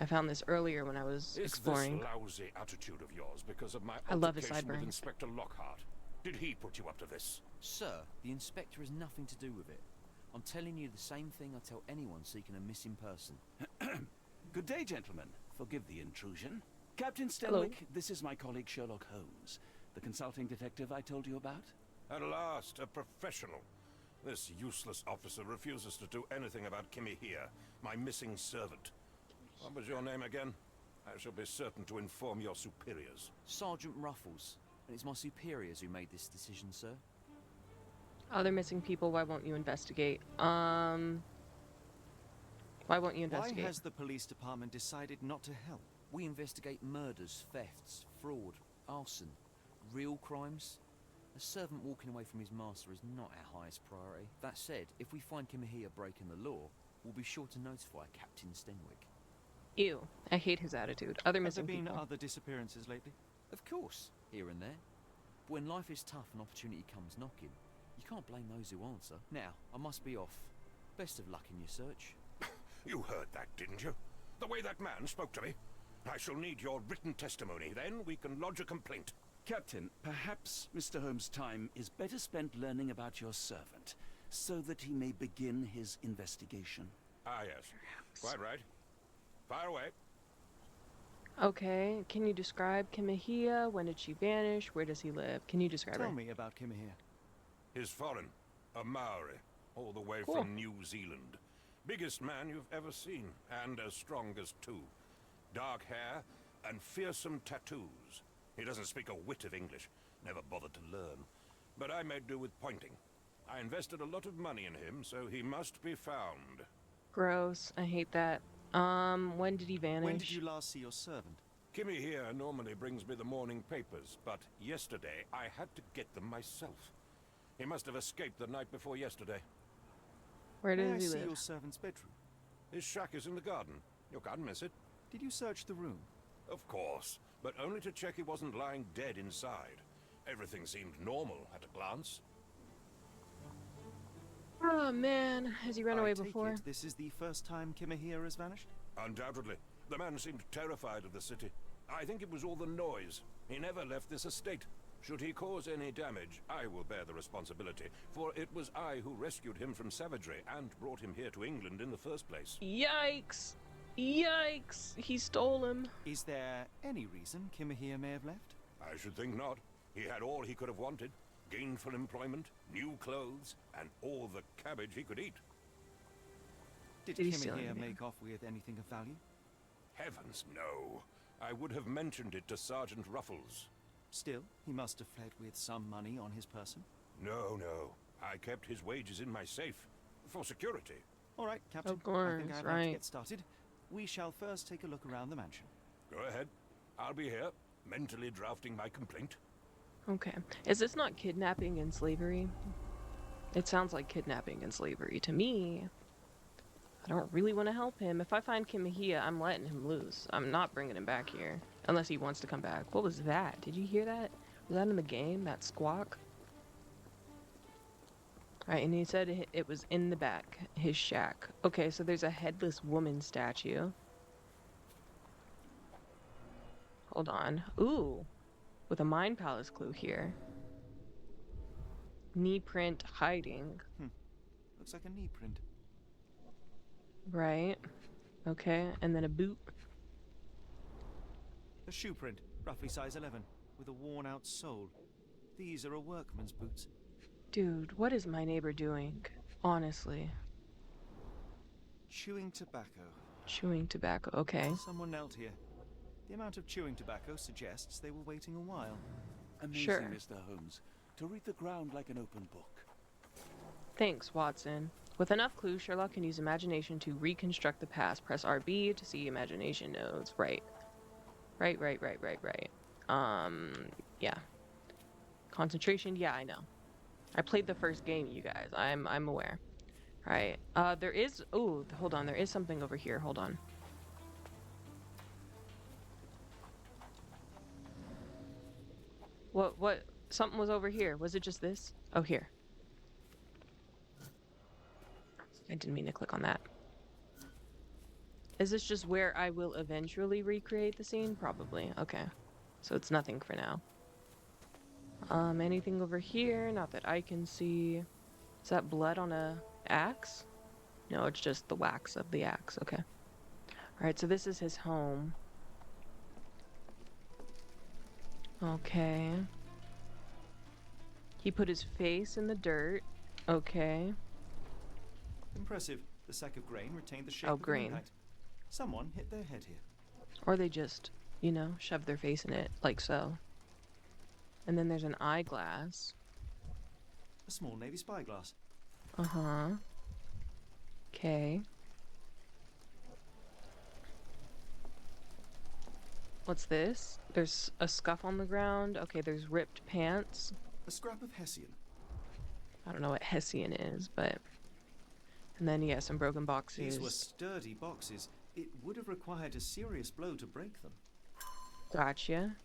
Speaker 1: I found this earlier when I was exploring.
Speaker 8: Is this lousy attitude of yours because of my
Speaker 1: I love his
Speaker 8: altercation with
Speaker 1: sideburns.
Speaker 8: Inspector Lockhart? Did he put you up to this?
Speaker 9: Sir, the inspector has nothing to do with it. I'm telling you the same thing I tell anyone seeking a missing person.
Speaker 3: Good day, gentlemen. Forgive the intrusion. Captain
Speaker 1: Hello.
Speaker 3: Stenwick, this is my colleague Sherlock Holmes, the consulting detective I told you about.
Speaker 8: At last, a professional. This useless officer refuses to do anything about Kimmy here, my missing servant. What was your name again? I shall be certain to inform your superiors.
Speaker 9: Sergeant Ruffles, and it's my superiors who made this decision, sir.
Speaker 1: Other missing people, why won't you investigate? Why won't you
Speaker 2: Why
Speaker 1: investigate?
Speaker 2: has the police department decided not to help?
Speaker 9: We investigate murders, thefts, fraud, arson, real crimes. A servant walking away from his master is not our highest priority. That said, if we find Kimahia breaking the law, we'll be sure to notify Captain Stenwick.
Speaker 1: Ew, I hate his attitude. Other
Speaker 2: Have there
Speaker 1: missing
Speaker 2: been
Speaker 1: people.
Speaker 2: other disappearances lately?
Speaker 9: Of course, here and there. But when life is tough and opportunity comes knocking, you can't blame those who answer. Now, I must be off. Best of luck in your search.
Speaker 8: You heard that, didn't you? The way that man spoke to me. I shall need your written testimony. Then we can lodge a complaint.
Speaker 3: Captain, perhaps Mr. Holmes' time is better spent learning about your servant, so that he may begin his investigation.
Speaker 8: Ah, yes. Quite right. Fire away.
Speaker 1: Okay, can you describe Kimahia? When did she vanish? Where does he live? Can you describe her?
Speaker 2: Tell me about Kimahia.
Speaker 8: He's foreign. A Maori. All the way
Speaker 1: Cool.
Speaker 8: from New Zealand. Biggest man you've ever seen. And as strong as two. Dark hair and fearsome tattoos. He doesn't speak a whit of English. Never bothered to learn. But I made do with pointing. I invested a lot of money in him, so he must be found.
Speaker 1: Gross. I hate that. When did he vanish?
Speaker 2: When did you last see your servant?
Speaker 8: Kimmy here normally brings me the morning papers, but yesterday I had to get them myself. He must have escaped the night before yesterday.
Speaker 1: Where
Speaker 2: May I
Speaker 1: does he
Speaker 2: see
Speaker 1: live?
Speaker 2: your servant's bedroom?
Speaker 8: His shack is in the garden. You can't miss it.
Speaker 2: Did you search the room?
Speaker 8: Of course, but only to check he wasn't lying dead inside. Everything seemed normal at a glance.
Speaker 1: Oh man, has he run away
Speaker 2: I take
Speaker 1: before?
Speaker 2: it this is the first time Kimahia has vanished?
Speaker 8: Undoubtedly. The man seemed terrified of the city. I think it was all the noise. He never left this estate. Should he cause any damage, I will bear the responsibility, for it was I who rescued him from savagery and brought him here to England in the first place.
Speaker 1: Yikes! Yikes! He stole him.
Speaker 2: Is there any reason Kimahia may have left?
Speaker 8: I should think not. He had all he could have wanted. Gainful employment, new clothes, and all the cabbage he could eat.
Speaker 2: Did
Speaker 1: Did he steal
Speaker 2: Kimahia
Speaker 1: anything?
Speaker 2: make off with anything of value?
Speaker 8: Heavens, no. I would have mentioned it to Sergeant Ruffles.
Speaker 2: Still, he must have fled with some money on his person.
Speaker 8: No. I kept his wages in my safe. For security.
Speaker 2: All right, Captain.
Speaker 1: Of course,
Speaker 2: I think I'd like to
Speaker 1: right.
Speaker 2: get started. We shall first take a look around the mansion.
Speaker 8: Go ahead. I'll be here, mentally drafting my complaint.
Speaker 1: Okay. Is this not kidnapping and slavery? It sounds like kidnapping and slavery to me. I don't really want to help him. If I find Kimahia, I'm letting him loose. I'm not bringing him back here. Unless he wants to come back. What was that? Did you hear that? Was that in the game? That squawk? Alright, and he said it was in the back. His shack. Okay, so there's a headless woman statue. Hold on. Ooh. With a Mind Palace clue here. Knee print hiding.
Speaker 2: Looks like a knee print.
Speaker 1: Right. Okay, and then a boot.
Speaker 2: A shoe print, roughly size 11, with a worn-out sole. These are a workman's boots.
Speaker 1: Dude, what is my neighbor doing? Honestly.
Speaker 2: Chewing tobacco.
Speaker 1: Chewing tobacco. Okay.
Speaker 2: Someone knelt here. The amount of chewing tobacco suggests they were waiting a while.
Speaker 3: Amazing,
Speaker 1: Sure.
Speaker 3: Mr. Holmes. To read the ground like an open book.
Speaker 1: Thanks, Watson. With enough clues, Sherlock can use imagination to reconstruct the past. Press RB to see imagination nodes. Right. Right. Yeah. Concentration, yeah, I know. I played the first game, you guys. I'm aware. Right. There is... Oh, hold on. There is something over here. Hold on. What? Something was over here. Was it just this? Oh, here. I didn't mean to click on that. Is this just where I will eventually recreate the scene? Probably. Okay. So it's nothing for now. Anything over here? Not that I can see. Is that blood on a axe? No, it's just the wax of the axe. Okay. Alright, so this is his home. Okay. He put his face in the dirt. Okay.
Speaker 2: Impressive. The sack of grain retained the shape
Speaker 1: Oh,
Speaker 2: of the
Speaker 1: grain.
Speaker 2: impact. Someone hit their head here.
Speaker 1: Or they just, you know, shove their face in it, like so. And then there's an eyeglass.
Speaker 2: A small navy spyglass.
Speaker 1: Uh-huh. Okay. What's this? There's a scuff on the ground. Okay, there's ripped pants.
Speaker 2: A scrap of Hessian.
Speaker 1: I don't know what Hessian is, but... And then, yeah, some broken boxes.
Speaker 2: These were sturdy boxes. It would have required a serious blow to break them.
Speaker 1: Gotcha.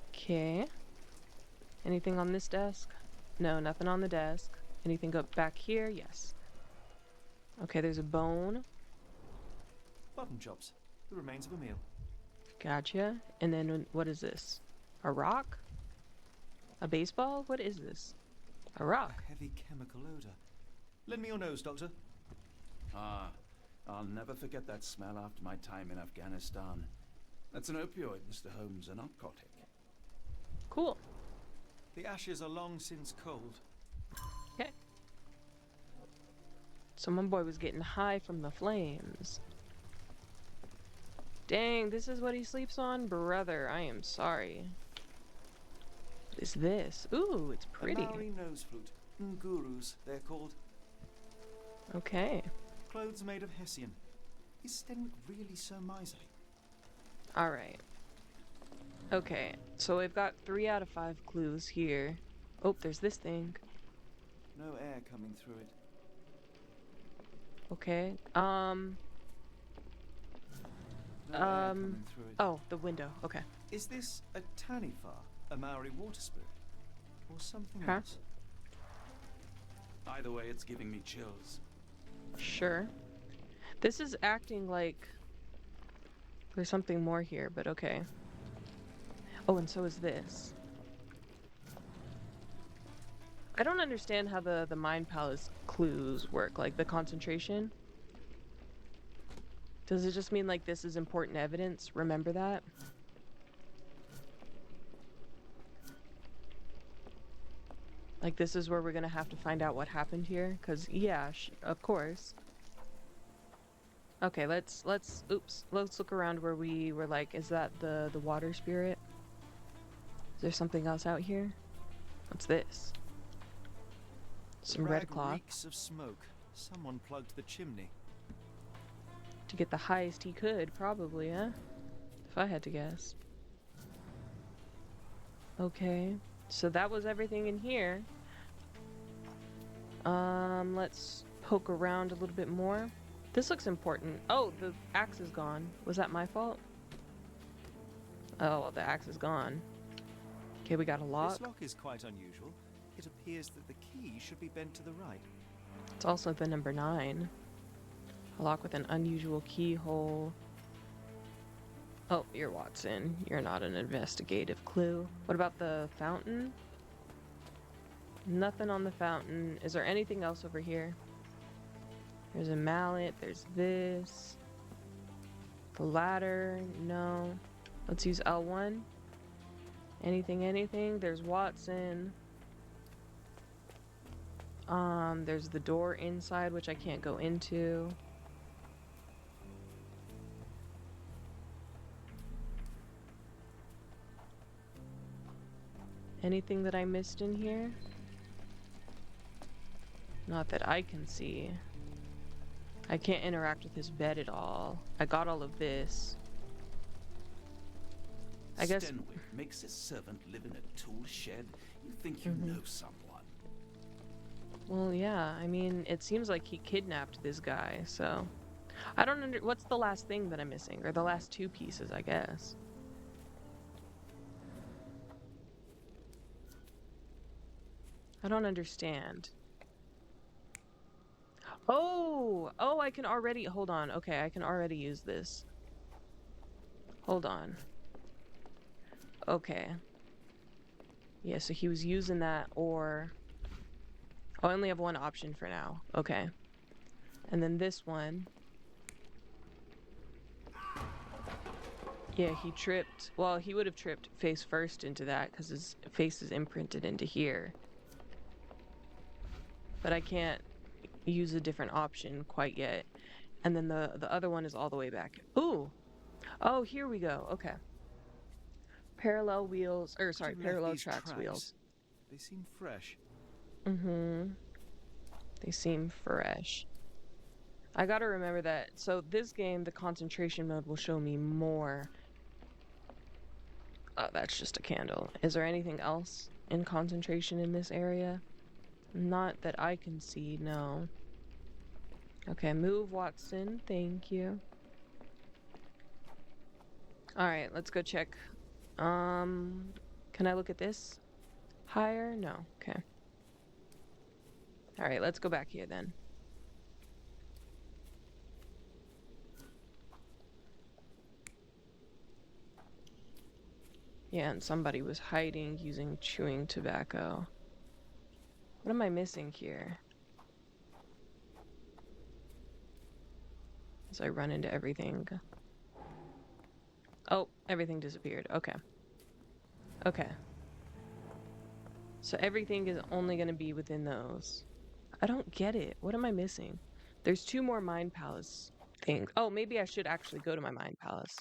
Speaker 1: Okay. Anything on this desk? No, nothing on the desk. Anything up back here? Yes. Okay, there's a bone.
Speaker 2: Bottom chops. The remains of a meal.
Speaker 1: Gotcha. And then what is this? A rock? A baseball? What is this? A rock.
Speaker 2: A heavy chemical odor. Lend me your nose, Doctor.
Speaker 3: Ah, I'll never forget that smell after my time in Afghanistan. That's an opioid, Mr. Holmes, a narcotic.
Speaker 1: Cool.
Speaker 2: The ashes are long since cold.
Speaker 1: Okay. So my boy was getting high from the flames. Dang, this is what he sleeps on? Brother, I am sorry. What is this? Ooh, it's pretty.
Speaker 2: A Maori nose flute. Ngurus, they're called.
Speaker 1: Okay.
Speaker 2: Clothes made of Hessian. Is Stenwick really so miserly?
Speaker 1: Alright. Okay, so we've got 3 out of 5 clues here. Oh, there's this thing.
Speaker 2: No air coming through it.
Speaker 1: Okay,
Speaker 2: No air coming through it.
Speaker 1: oh, the window, okay.
Speaker 2: Is this a Taniwha, a Maori water spirit? Or something
Speaker 1: Huh?
Speaker 2: else?
Speaker 3: Either way, it's giving me chills.
Speaker 1: Sure. This is acting like there's something more here, but okay. Oh, and so is this. I don't understand how the Mind Palace clues work, like the concentration. Does it just mean like this is important evidence? Remember that? Like this is where we're gonna have to find out what happened here? Cause yeah, of course. Okay, let's look around where we were like, is that the water spirit? Is there something else out here? What's this? Some red
Speaker 2: Rag
Speaker 1: cloth.
Speaker 2: reeks of smoke. Someone plugged the chimney.
Speaker 1: To get the highest he could, probably, huh? If I had to guess. Okay, so that was everything in here. Let's poke around a little bit more. This looks important. Oh, the axe is gone. Was that my fault? Oh, the axe is gone. Okay, we got a lock.
Speaker 2: This lock is quite unusual. It appears that the key should be bent to the right.
Speaker 1: It's also the number 9. A lock with an unusual keyhole. Oh, you're Watson. You're not an investigative clue. What about the fountain? Nothing on the fountain. Is there anything else over here? There's a mallet. There's this. The ladder. No. Let's use L1. Anything? There's Watson. There's the door inside, which I can't go into. Anything that I missed in here? Not that I can see. I can't interact with his bed at all. I got all of this. I guess...
Speaker 3: Stenwick makes his servant live in a tool shed? You think you know someone?
Speaker 1: Well, yeah, I mean, it seems like he kidnapped this guy, so... I don't what's the last thing that I'm missing? Or the last 2 pieces, I guess. I don't understand. Oh! Oh, I can already... Hold on. Okay, I can already use this. Hold on. Okay. Yeah, so he was using that, or... Oh, I only have one option for now. Okay. And then this one. Yeah, he tripped. Well, he would have tripped face first into that because his face is imprinted into here. But I can't use a different option quite yet. And then the other one is all the way back. Ooh! Oh, here we go. Okay. Parallel wheels, or sorry,
Speaker 2: Who left
Speaker 1: parallel
Speaker 2: these
Speaker 1: tracks wheels.
Speaker 2: They seem fresh.
Speaker 1: They seem fresh. I gotta remember that. So this game, the concentration mode will show me more. Oh, that's just a candle. Is there anything else? in concentration in this area. Not that I can see, no. Okay, move, Watson. Thank you. Alright, let's go check. Can I look at this? Higher? No. Okay. Alright, let's go back here then. Yeah, and somebody was hiding using chewing tobacco. What am I missing here? As I run into everything. Oh, everything disappeared. Okay. Okay. So everything is only going to be within those. I don't get it. What am I missing? There's 2 more Mind Palace things. Oh, maybe I should actually go to my Mind Palace.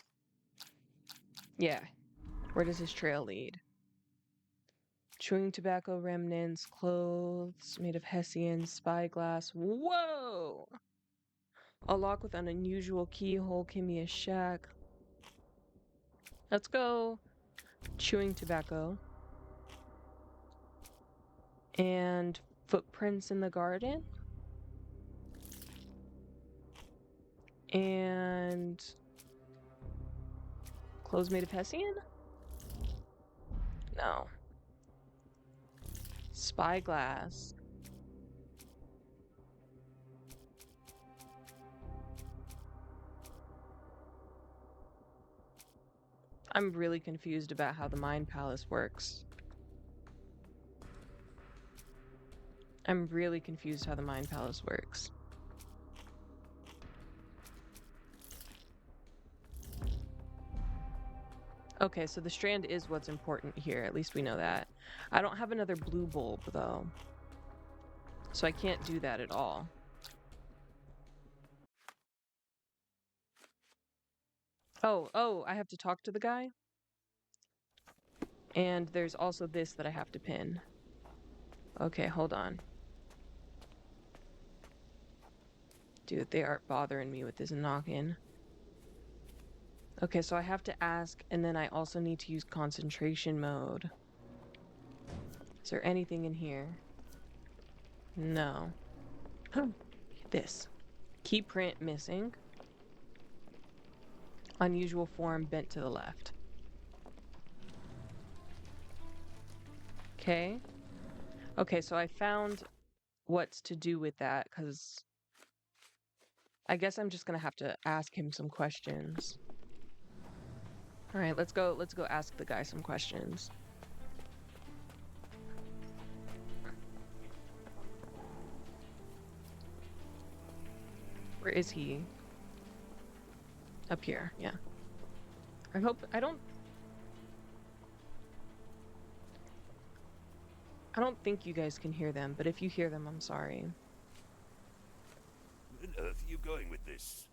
Speaker 1: Yeah. Where does this trail lead? Chewing tobacco remnants, clothes made of Hessian, spyglass. Whoa! A lock with an unusual keyhole, Kimia's shack. Let's go. Chewing tobacco. And footprints in the garden. And clothes made of Hessian? No. Spyglass. I'm really confused about how the Mind Palace works. I'm really confused how the Mind Palace works. Okay, so the strand is what's important here. At least we know that. I don't have another blue bulb, though. So I can't do that at all. Oh, I have to talk to the guy? And there's also this that I have to pin. Okay, hold on. Dude, they are bothering me with this knocking. Okay, so I have to ask, and then I also need to use concentration mode. Is there anything in here? No. This. Key print missing. Unusual form bent to the left. Okay. Okay, so I found what's to do with that, because I guess I'm just gonna have to ask him some questions. Alright, let's go ask the guy some questions. Where is he? Up here, yeah. I don't think you guys can hear them, but if you hear them, I'm sorry.
Speaker 8: Where on earth are you going with this?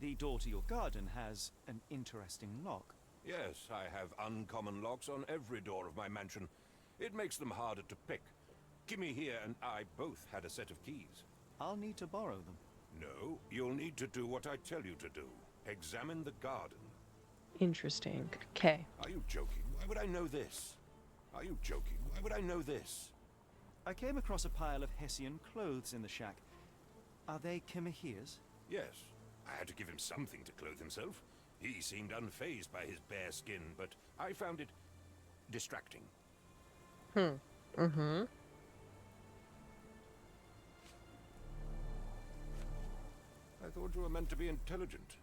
Speaker 2: The door to your garden has an interesting lock.
Speaker 8: Yes, I have uncommon locks on every door of my mansion. It makes them harder to pick. Kimmy here and I both had a set of keys.
Speaker 2: I'll need to borrow them.
Speaker 8: No, you'll need to do what I tell you to do. Examine the garden.
Speaker 1: Interesting. Okay.
Speaker 8: Are you joking? Why would I know this? Are you joking? Why would I know this?
Speaker 2: I came across a pile of Hessian clothes in the shack. Are they Kimahia's?
Speaker 8: Yes. I had to give him something to clothe himself. He seemed unfazed by his bare skin, but I found it distracting.
Speaker 1: Mm-hmm.
Speaker 8: I thought you were meant to be intelligent.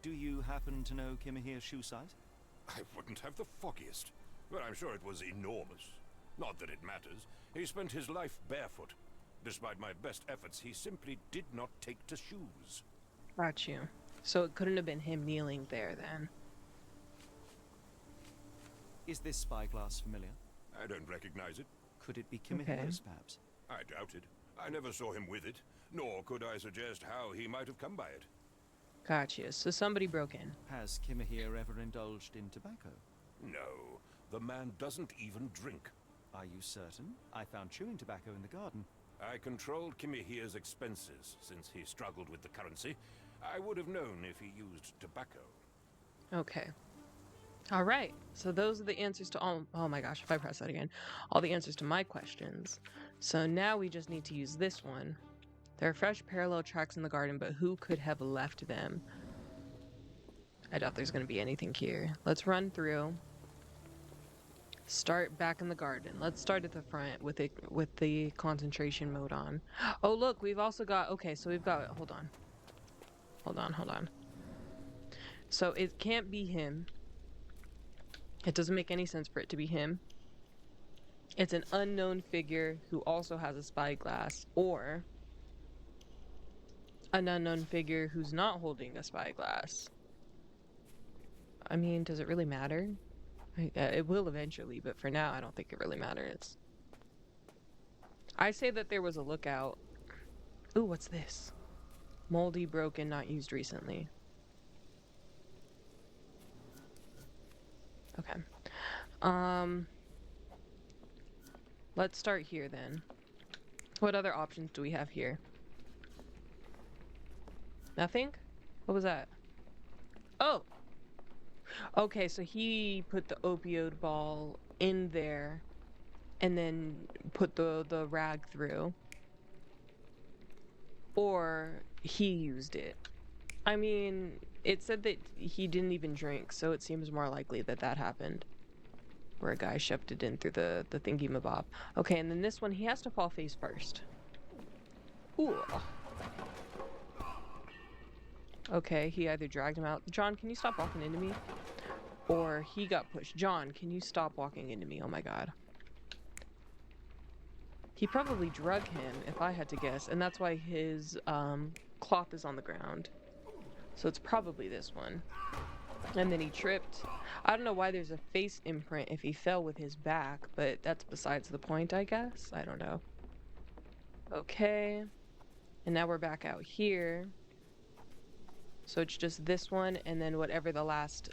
Speaker 2: Do you happen to know Kimahia's shoe size?
Speaker 8: I wouldn't have the foggiest. But I'm sure it was enormous. Not that it matters. He spent his life barefoot. Despite my best efforts, he simply did not take to shoes.
Speaker 1: Got you. So it couldn't have been him kneeling there then.
Speaker 2: Is this spyglass familiar?
Speaker 8: I don't recognize it.
Speaker 2: Could it be Kimahia's, perhaps?
Speaker 8: I doubt it. I never saw him with it, nor could I suggest how he might have come by it.
Speaker 1: Gotcha. So somebody broke in.
Speaker 2: Has Kimahia ever indulged in tobacco?
Speaker 8: No, the man doesn't even drink.
Speaker 2: Are you certain? I found chewing tobacco in the garden.
Speaker 8: I controlled Kimahia's expenses since he struggled with the currency. I would have known if he used tobacco.
Speaker 1: Okay. All right. So those are the answers to all. Oh my gosh, if I press that again, all the answers to my questions. So now we just need to use this one. There are fresh parallel tracks in the garden, but who could have left them? I doubt there's going to be anything here. Let's run through. Start back in the garden. Let's start at the front with the concentration mode on. Oh look, we've also got. Okay, so we've got. Hold on. Hold on. So it can't be him. It doesn't make any sense for it to be him. It's an unknown figure who also has a spyglass, or an unknown figure who's not holding a spyglass. I mean, does it really matter? It will eventually, but for now, I don't think it really matters. I say that there was a lookout. Ooh, what's this? Moldy, broken, not used recently. Okay. Let's start here then. What other options do we have here? Nothing? What was that? Oh! Okay, so he put the opioid ball in there and then put the rag through. Or he used it. I mean, it said that he didn't even drink, so it seems more likely that that happened. Where a guy shoved it in through the thingy-mabob. Okay, and then this one, he has to fall face first. Ooh. Okay, he either dragged him out. John, can you stop walking into me? Or he got pushed. John, can you stop walking into me? Oh my god. He probably drug him, if I had to guess, and that's why his cloth is on the ground. So it's probably this one. And then he tripped. I don't know why there's a face imprint if he fell with his back, but that's besides the point, I guess. I don't know. Okay. And now we're back out here. So it's just this one and then whatever the last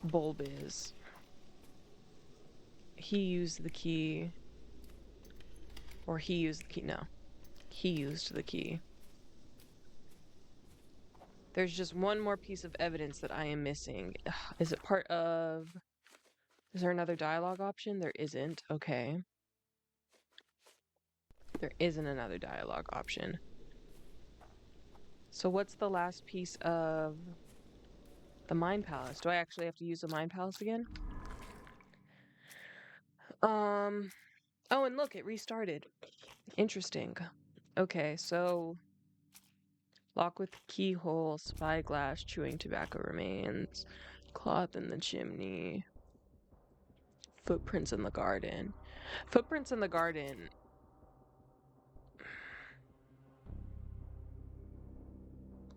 Speaker 1: bulb is. He used the key. Or he used the key. No. He used the key. There's just one more piece of evidence that I am missing. Ugh, is it part of... Is there another dialogue option? There isn't. Okay. There isn't another dialogue option. So what's the last piece of the Mind Palace? Do I actually have to use the Mind Palace again? Oh, and look, it restarted. Interesting. Okay, so lock with keyhole, spyglass, chewing tobacco remains, cloth in the chimney, footprints in the garden. Footprints in the garden.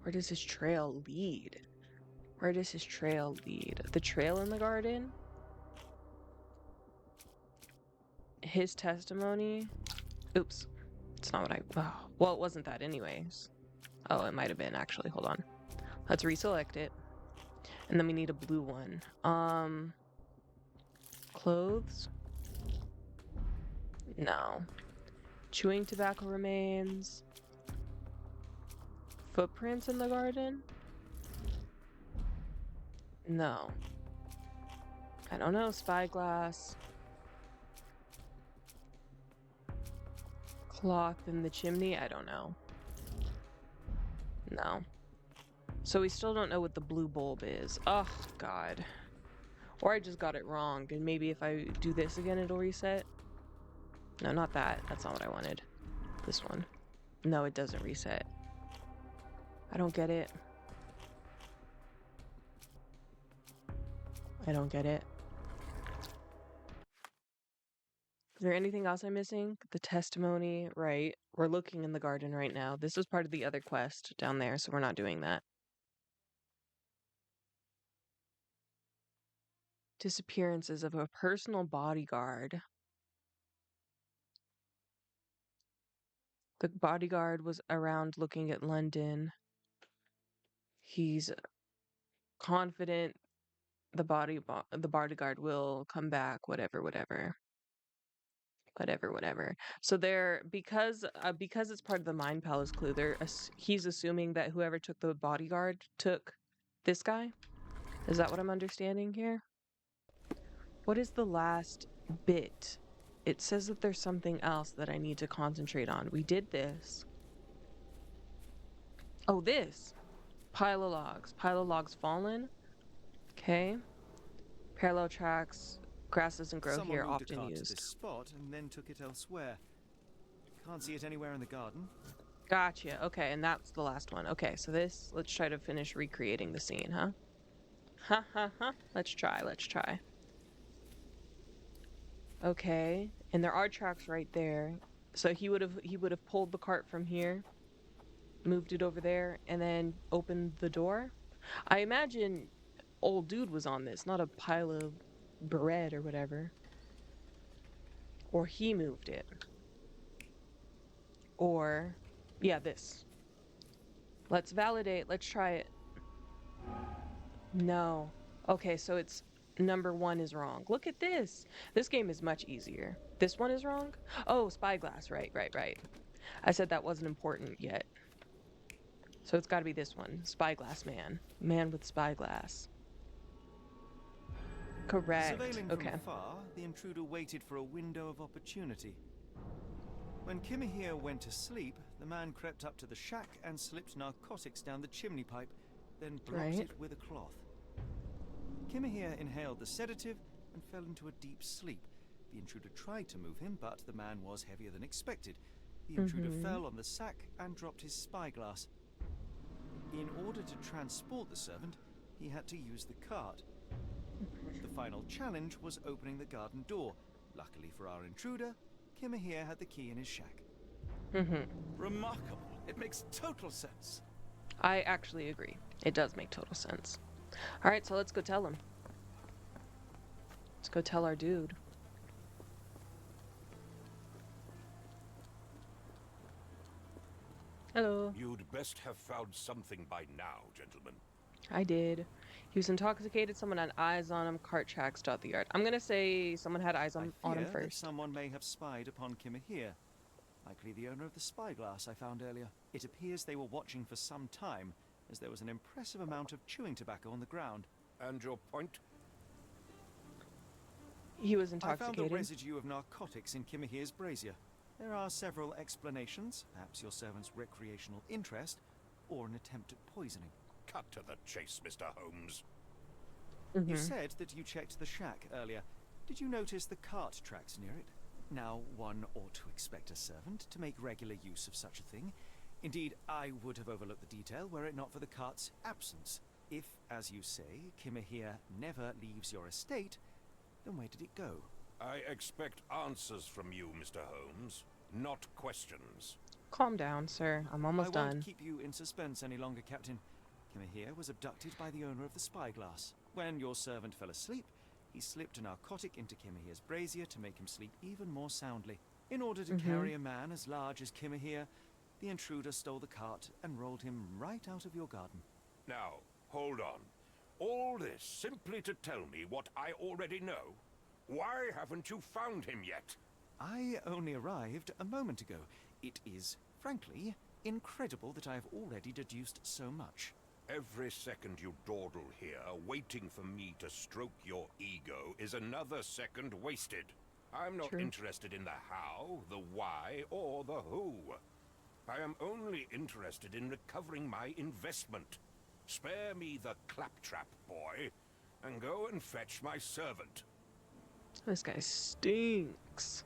Speaker 1: Where does his trail lead? Where does his trail lead? The trail in the garden? His testimony? Oops. It's not what I... Oh, well, it wasn't that anyways. Oh, it might have been, actually. Hold on. Let's reselect it. And then we need a blue one. Clothes? No. Chewing tobacco remains. Footprints in the garden? No. I don't know. Spyglass. Cloth in the chimney? I don't know. No. So we still don't know what the blue bulb is. Oh, God. Or I just got it wrong, and maybe if I do this again, it'll reset. No, not that. That's not what I wanted. This one. No, it doesn't reset. I don't get it. I don't get it. Is there anything else I'm missing? The testimony, right? We're looking in the garden right now. This is part of the other quest down there, so we're not doing that. Disappearances of a personal bodyguard. The bodyguard was around looking at London. He's confident the bodyguard will come back, whatever. So because it's part of the Mind Palace clue, he's assuming that whoever took the bodyguard took this guy. Is that what I'm understanding here? What is the last bit? It says that there's something else that I need to concentrate on. We did this. Oh, this. Pile of logs. Pile of logs fallen. Okay. Parallel tracks. Grass doesn't grow
Speaker 2: Someone
Speaker 1: here,
Speaker 2: moved a
Speaker 1: often
Speaker 2: cart to
Speaker 1: used.
Speaker 2: this spot and then took it elsewhere. Can't see it anywhere in the garden.
Speaker 1: Gotcha. Okay, and that's the last one. Okay, so this, let's try to finish recreating the scene, huh? Ha ha ha. Let's try, let's try. Okay, and there are tracks right there. So he would have pulled the cart from here, moved it over there, and then opened the door. I imagine old dude was on this, not a pile of bread or whatever. Or he moved it. Or yeah, this. Let's validate. Let's try it. No. Okay, so it's number 1 is wrong. Look at this. This game is much easier. This one is wrong? Oh, spyglass. Right, right, right. I said that wasn't important yet. So it's got to be this one. Spyglass man. Man with spyglass. Correct.
Speaker 2: Surveilling
Speaker 1: Okay.
Speaker 2: from afar, the intruder waited for a window of opportunity. When Kimahir went to sleep, the man crept up to the shack and slipped narcotics down the chimney pipe, then blocked
Speaker 1: Right.
Speaker 2: it with a cloth. Kimahir inhaled the sedative and fell into a deep sleep. The intruder tried to move him, but the man was heavier than expected. The intruder fell on the sack and dropped his spyglass. In order to transport the servant, he had to use the cart. The final challenge was opening the garden door. Luckily for our intruder, Kimahir had the key in his shack.
Speaker 3: Remarkable. It makes total sense.
Speaker 1: I actually agree. It does make total sense. All right, so let's go tell him. Let's go tell our dude. Hello.
Speaker 8: You'd best have found something by now, gentlemen.
Speaker 1: I did. He was intoxicated. Someone had eyes on him. Cart tracks dot the yard. I'm gonna say someone had eyes on
Speaker 2: I
Speaker 1: him
Speaker 2: fear that
Speaker 1: first.
Speaker 2: someone may have spied upon Kimahir. Likely the owner of the spyglass I found earlier. It appears they were watching for some time, as there was an impressive amount of chewing tobacco on the ground.
Speaker 8: And your point?
Speaker 1: He was
Speaker 2: I found the
Speaker 1: intoxicated.
Speaker 2: residue of narcotics in Kimahir's brazier. There are several explanations, perhaps your servant's recreational interest, or an attempt at poisoning.
Speaker 8: Cut to the chase, Mr. Holmes.
Speaker 2: You said that you checked the shack earlier. Did you notice the cart tracks near it? Now, one ought to expect a servant to make regular use of such a thing. Indeed, I would have overlooked the detail were it not for the cart's absence. If, as you say, Kimahir never leaves your estate, then where did it go?
Speaker 8: I expect answers from you, Mr. Holmes, not questions.
Speaker 1: Calm down, sir. I'm almost
Speaker 2: I won't
Speaker 1: done.
Speaker 2: keep you in suspense any longer, Captain. Kimahir was abducted by the owner of the spyglass. When your servant fell asleep, he slipped a narcotic into Kimahir's brazier to make him sleep even more soundly. In order to carry a man as large as Kimahir, the intruder stole the cart and rolled him right out of your garden.
Speaker 8: Now, hold on. All this simply to tell me what I already know? Why haven't you found him yet?
Speaker 2: I only arrived a moment ago. It is, frankly, incredible that I have already deduced so much.
Speaker 8: Every second you dawdle here, waiting for me to stroke your ego, is another second wasted. I'm not
Speaker 1: True.
Speaker 8: interested in the how, the why, or the who. I am only interested in recovering my investment. Spare me the claptrap, boy, and go and fetch my servant.
Speaker 1: This guy stinks.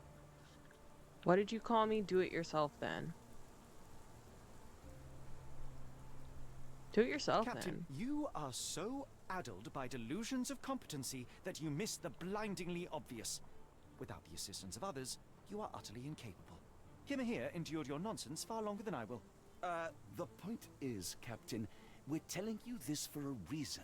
Speaker 1: What did you call me? Do it yourself then. Do it yourself
Speaker 2: Captain,
Speaker 1: then.
Speaker 2: you are so addled by delusions of competency that you miss the blindingly obvious. Without the assistance of others, you are utterly incapable. Kimahir endured your nonsense far longer than I will.
Speaker 3: The point is, Captain, we're telling you this for a reason.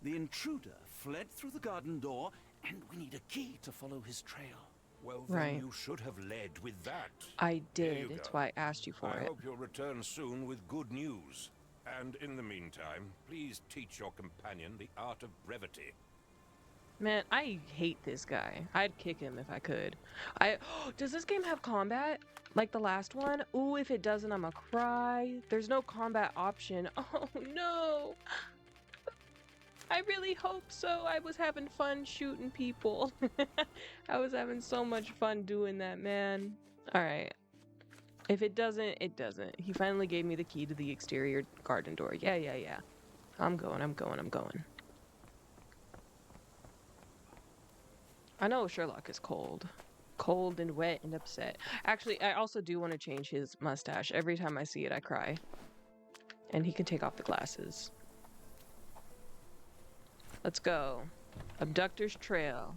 Speaker 3: The intruder fled through the garden door, and we need a key to follow his trail.
Speaker 8: Well, then
Speaker 1: Right.
Speaker 8: you should have led with that.
Speaker 1: I
Speaker 8: Here
Speaker 1: did.
Speaker 8: you
Speaker 1: It's
Speaker 8: go.
Speaker 1: why I asked you for
Speaker 8: I
Speaker 1: it.
Speaker 8: hope you'll return soon with good news. And in the meantime, please teach your companion the art of brevity.
Speaker 1: Man, I hate this guy. I'd kick him if I could. Does this game have combat? Like the last one? Ooh, if it doesn't, I'ma cry. There's no combat option. Oh no. I really hope so. I was having fun shooting people. I was having so much fun doing that, man. Alright. If it doesn't, it doesn't. He finally gave me the key to the exterior garden door. Yeah. I'm going. I know Sherlock is cold. Cold and wet and upset. Actually, I also do want to change his mustache. Every time I see it, I cry. And he can take off the glasses. Let's go. Abductor's Trail.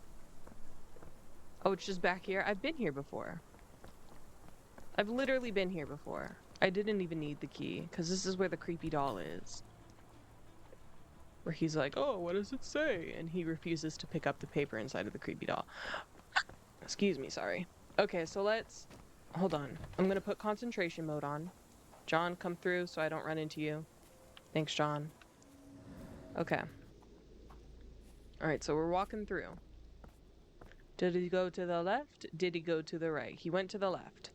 Speaker 1: Oh, it's just back here? I've been here before. I've literally been here before. I didn't even need the key, because this is where the creepy doll is. Where he's like, oh, what does it say? And he refuses to pick up the paper inside of the creepy doll. Excuse me, sorry. Okay, so let's... Hold on. I'm going to put concentration mode on. John, come through so I don't run into you. Thanks, John. Okay. Alright, so we're walking through. Did he go to the left? Did he go to the right? He went to the left.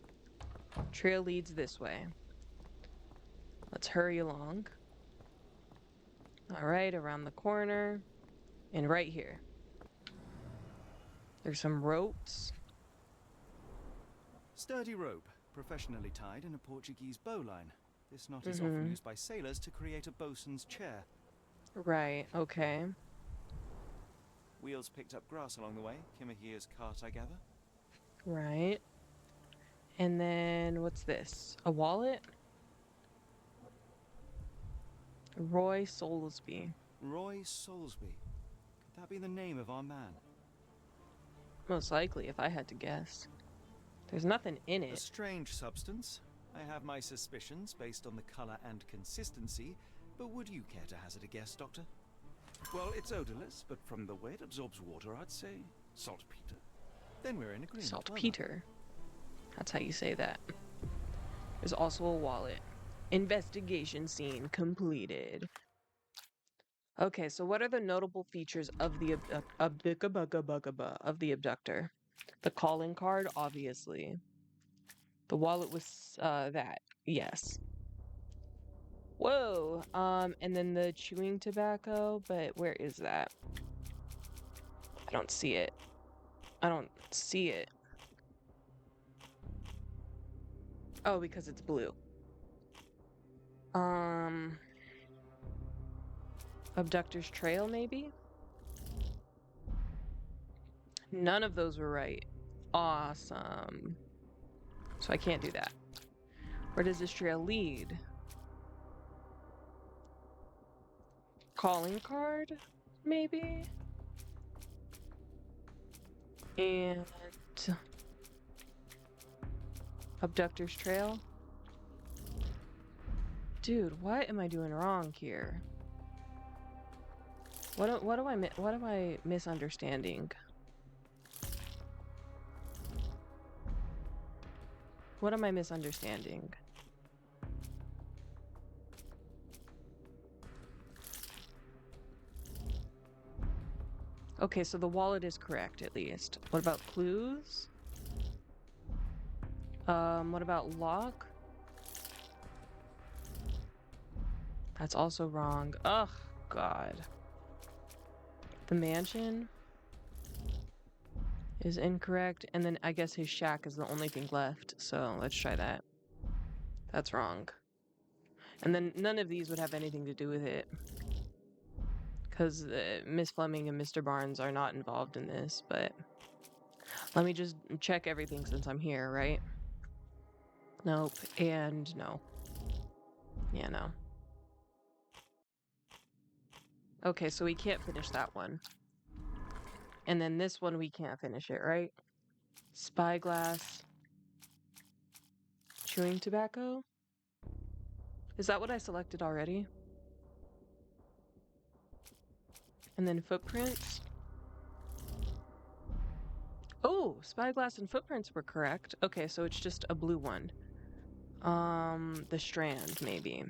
Speaker 1: Trail leads this way. Let's hurry along. Alright, around the corner. And right here. There's some ropes.
Speaker 2: Sturdy rope, professionally tied in a Portuguese bowline. This knot is often used by sailors to create a bosun's chair.
Speaker 1: Right, okay.
Speaker 2: Wheels picked up grass along the way. Kimahia's cart, I gather.
Speaker 1: Right. And then, what's this? A wallet? Roy Soulsby.
Speaker 2: Roy Soulsby. Could that be the name of our man?
Speaker 1: Most likely, if I had to guess. There's nothing in
Speaker 2: A
Speaker 1: it.
Speaker 2: strange substance. I have my suspicions based on the color and consistency, but would you care to hazard a guess, Doctor?
Speaker 3: Well, it's odorless, but from the way it absorbs water, I'd say saltpeter.
Speaker 2: Then we're in agreement. well done.
Speaker 1: Saltpeter. That's how you say that. There's also a wallet. Investigation scene completed. Okay, so what are the notable features of the abductor? The calling card, obviously. The wallet was that, yes. Whoa, and then the chewing tobacco, but where is that? I don't see it. Oh, because it's blue. Abductor's Trail, maybe? None of those were right. Awesome. So I can't do that. Where does this trail lead? Calling card, maybe? And... Abductor's Trail? Dude, what am I doing wrong here? What am I misunderstanding? What am I misunderstanding? Okay, so the wallet is correct at least. What about clues? What about lock? That's also wrong. Ugh, God. The mansion is incorrect, and then I guess his shack is the only thing left, so let's try that. That's wrong. And then none of these would have anything to do with it. Because Miss Fleming and Mr. Barnes are not involved in this, but... Let me just check everything since I'm here, right? Nope, and no. Yeah, no. Okay, so we can't finish that one. And then this one, we can't finish it, right? Spyglass. Chewing tobacco? Is that what I selected already? And then footprints? Oh, spyglass and footprints were correct. Okay, so it's just a blue one. The strand, maybe.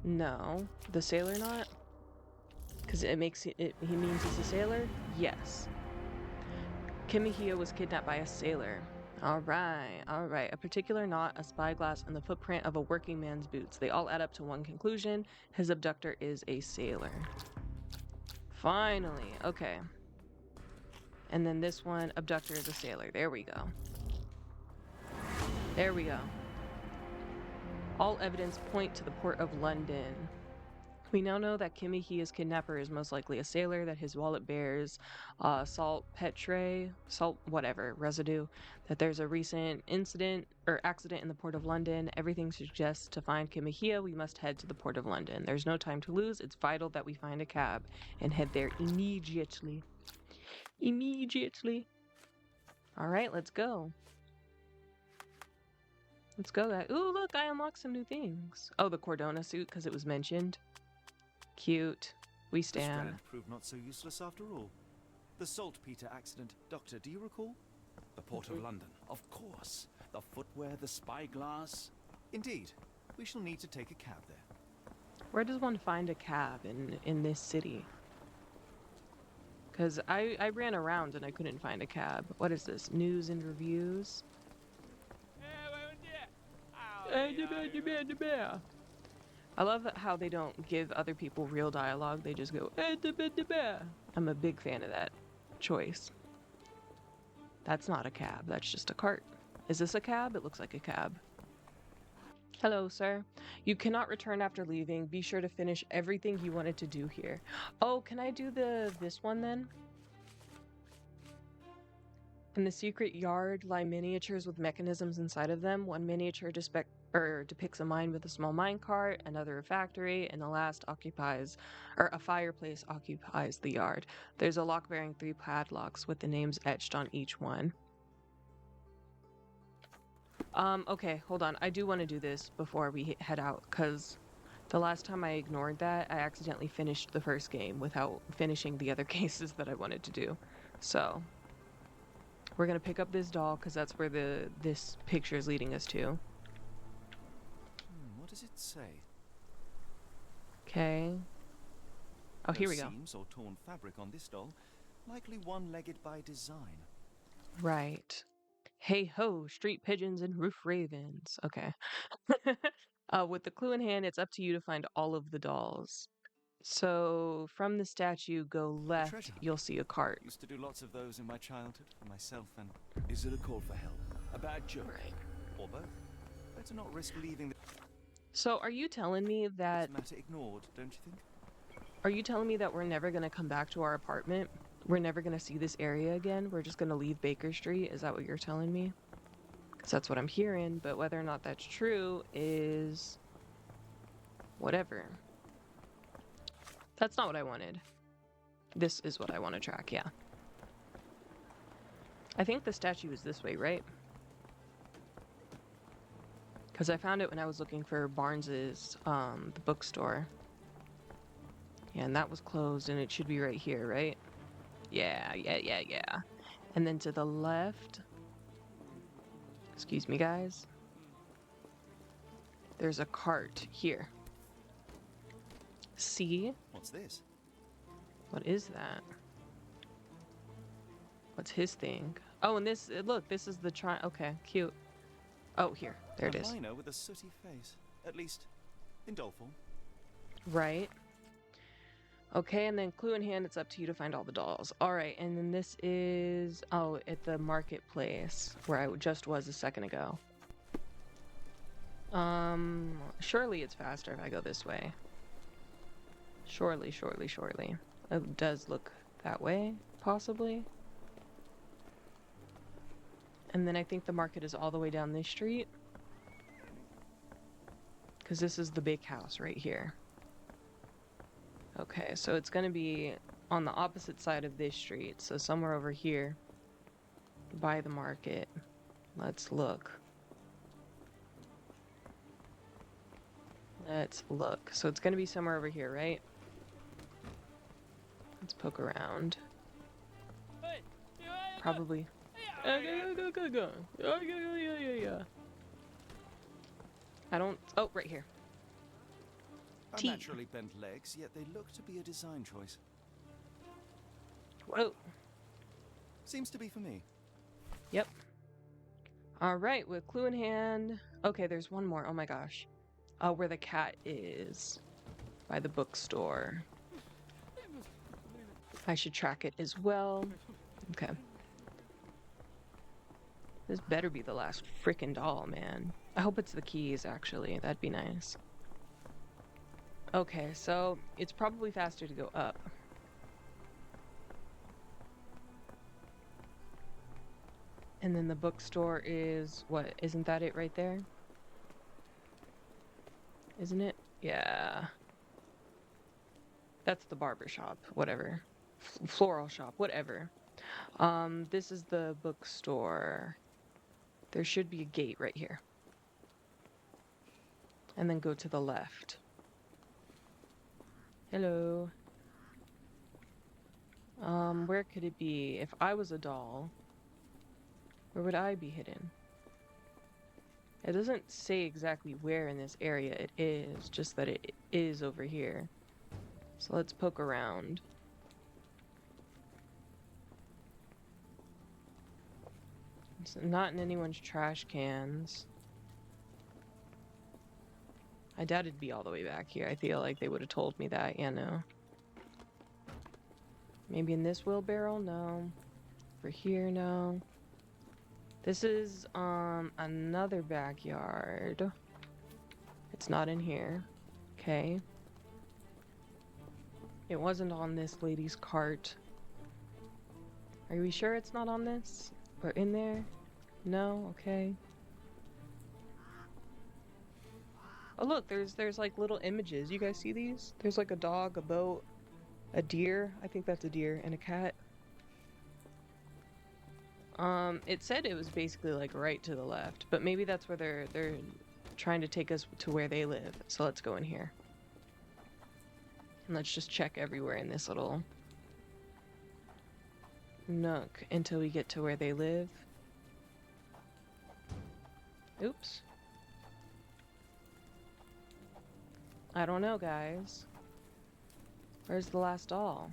Speaker 1: No. The sailor knot? Because it makes he means he's a sailor? Yes. Kimihio was kidnapped by a sailor. All right, all right. A particular knot, a spyglass, and the footprint of a working man's boots. They all add up to one conclusion. His abductor is a sailor. Finally, okay. And then this one, abductor is a sailor. There we go. There we go. All evidence point to the port of London. We now know that Kimihia's kidnapper is most likely a sailor, that his wallet bears salt whatever, residue, that there's a recent incident or accident in the port of London. Everything suggests to find Kimihia, we must head to the port of London. There's no time to lose. It's vital that we find a cab and head there immediately. Immediately. All right, let's go. Let's go, guys. Ooh, look, I unlocked some new things. Oh, the Cordona suit, because it was mentioned. Cute. We
Speaker 2: The
Speaker 1: stand.
Speaker 2: strand proved not so useless after all. The saltpeter accident. Doctor, do you recall?
Speaker 3: The Port of London, of course. The footwear, the spyglass.
Speaker 2: Indeed. We shall need to take a cab there.
Speaker 1: Where does one find a cab in this city? Because I ran around and I couldn't find a cab. What is this? News and reviews? I love how they don't give other people real dialogue. They just go, I'm a big fan of that choice. That's not a cab. That's just a cart. Is this a cab? It looks like a cab. Hello, sir. You cannot return after leaving. Be sure to finish everything you wanted to do here. Oh, can I do this one then? In the secret yard lie miniatures with mechanisms inside of them. One miniature depicts a mine with a small mine cart, another a factory, and the last a fireplace occupies the yard. There's a lock bearing 3 padlocks with the names etched on each one. Okay, hold on. I do want to do this before we head out, because the last time I ignored that, I accidentally finished the first game without finishing the other cases that I wanted to do. So, we're going to pick up this doll, because that's where this picture is leading us to.
Speaker 2: What does it say?
Speaker 1: Okay. Oh,
Speaker 2: No
Speaker 1: here we go.
Speaker 2: seams or torn fabric on this doll. Likely one-legged by design.
Speaker 1: Right. Hey ho, street pigeons and roof ravens. Okay. With the clue in hand, it's up to you to find all of the dolls. So, from the statue, go left,
Speaker 2: treasure hunt.
Speaker 1: you'll see a cart.
Speaker 2: Used to do lots of those in my childhood for myself and
Speaker 3: Is it a call for help? A bad joke?
Speaker 1: Right.
Speaker 2: or both. Better not risk leaving
Speaker 1: So, are you telling me that
Speaker 2: this matter ignored, don't you think?
Speaker 1: we're never going to come back to our apartment? We're never going to see this area again? We're just going to leave Baker Street? Is that what you're telling me? Because that's what I'm hearing, but whether or not that's true is whatever. That's not what I wanted. This is what I want to track, yeah. I think the statue is this way, right? Because I found it when I was looking for Barnes's, the bookstore. Yeah, and that was closed, and it should be right here, right? Yeah. And then to the left, excuse me, guys, there's a cart here. See?
Speaker 2: What's this?
Speaker 1: What is that? What's his thing? Oh, and this, look, this is the okay, cute. Oh, here, there it
Speaker 2: A
Speaker 1: is.
Speaker 2: rhino with a sooty face. At least, in doll form.
Speaker 1: Right. Okay, and then clue in hand, it's up to you to find all the dolls. All right, and then this is, oh, at the marketplace where I just was a second ago. Surely it's faster if I go this way. Surely. It does look that way, possibly. And then I think the market is all the way down this street. Because this is the big house right here. Okay, so it's going to be on the opposite side of this street. So somewhere over here by the market. Let's look. So it's going to be somewhere over here, right? Let's poke around. Probably. Go. Yeah. I don't. Oh, right here. T.
Speaker 2: Unnaturally bent legs, yet they look to be a design choice.
Speaker 1: Whoa.
Speaker 2: Seems to be for me.
Speaker 1: Yep. All right, with clue in hand. Okay, there's one more. Oh my gosh. Where the cat is. By the bookstore. I should track it as well. Okay. This better be the last frickin' doll, man. I hope it's the keys, actually. That'd be nice. Okay, so it's probably faster to go up. And then the bookstore is, what, isn't that it right there? Isn't it? Yeah. That's the barber shop, whatever. Floral shop, whatever. This is the bookstore. There should be a gate right here. And then go to the left. Hello. Where could it be? If I was a doll, where would I be hidden? It doesn't say exactly where in this area it is, just that it is over here. So let's poke around. It's not in anyone's trash cans. I doubt it'd be all the way back here. I feel like they would have told me that. Yeah, no. Maybe in this wheelbarrow? No. For here? No. This is, another backyard. It's not in here. Okay. It wasn't on this lady's cart. Are we sure it's not on this? Or in there? No? Okay. Oh look, there's like little images. You guys see these? There's like a dog, a boat, a deer. I think that's a deer, and a cat. It said it was basically like right to the left, but maybe that's where they're trying to take us to where they live. So let's go in here. And let's just check everywhere in this little nook until we get to where they live. Oops. I don't know, guys. Where's the last doll?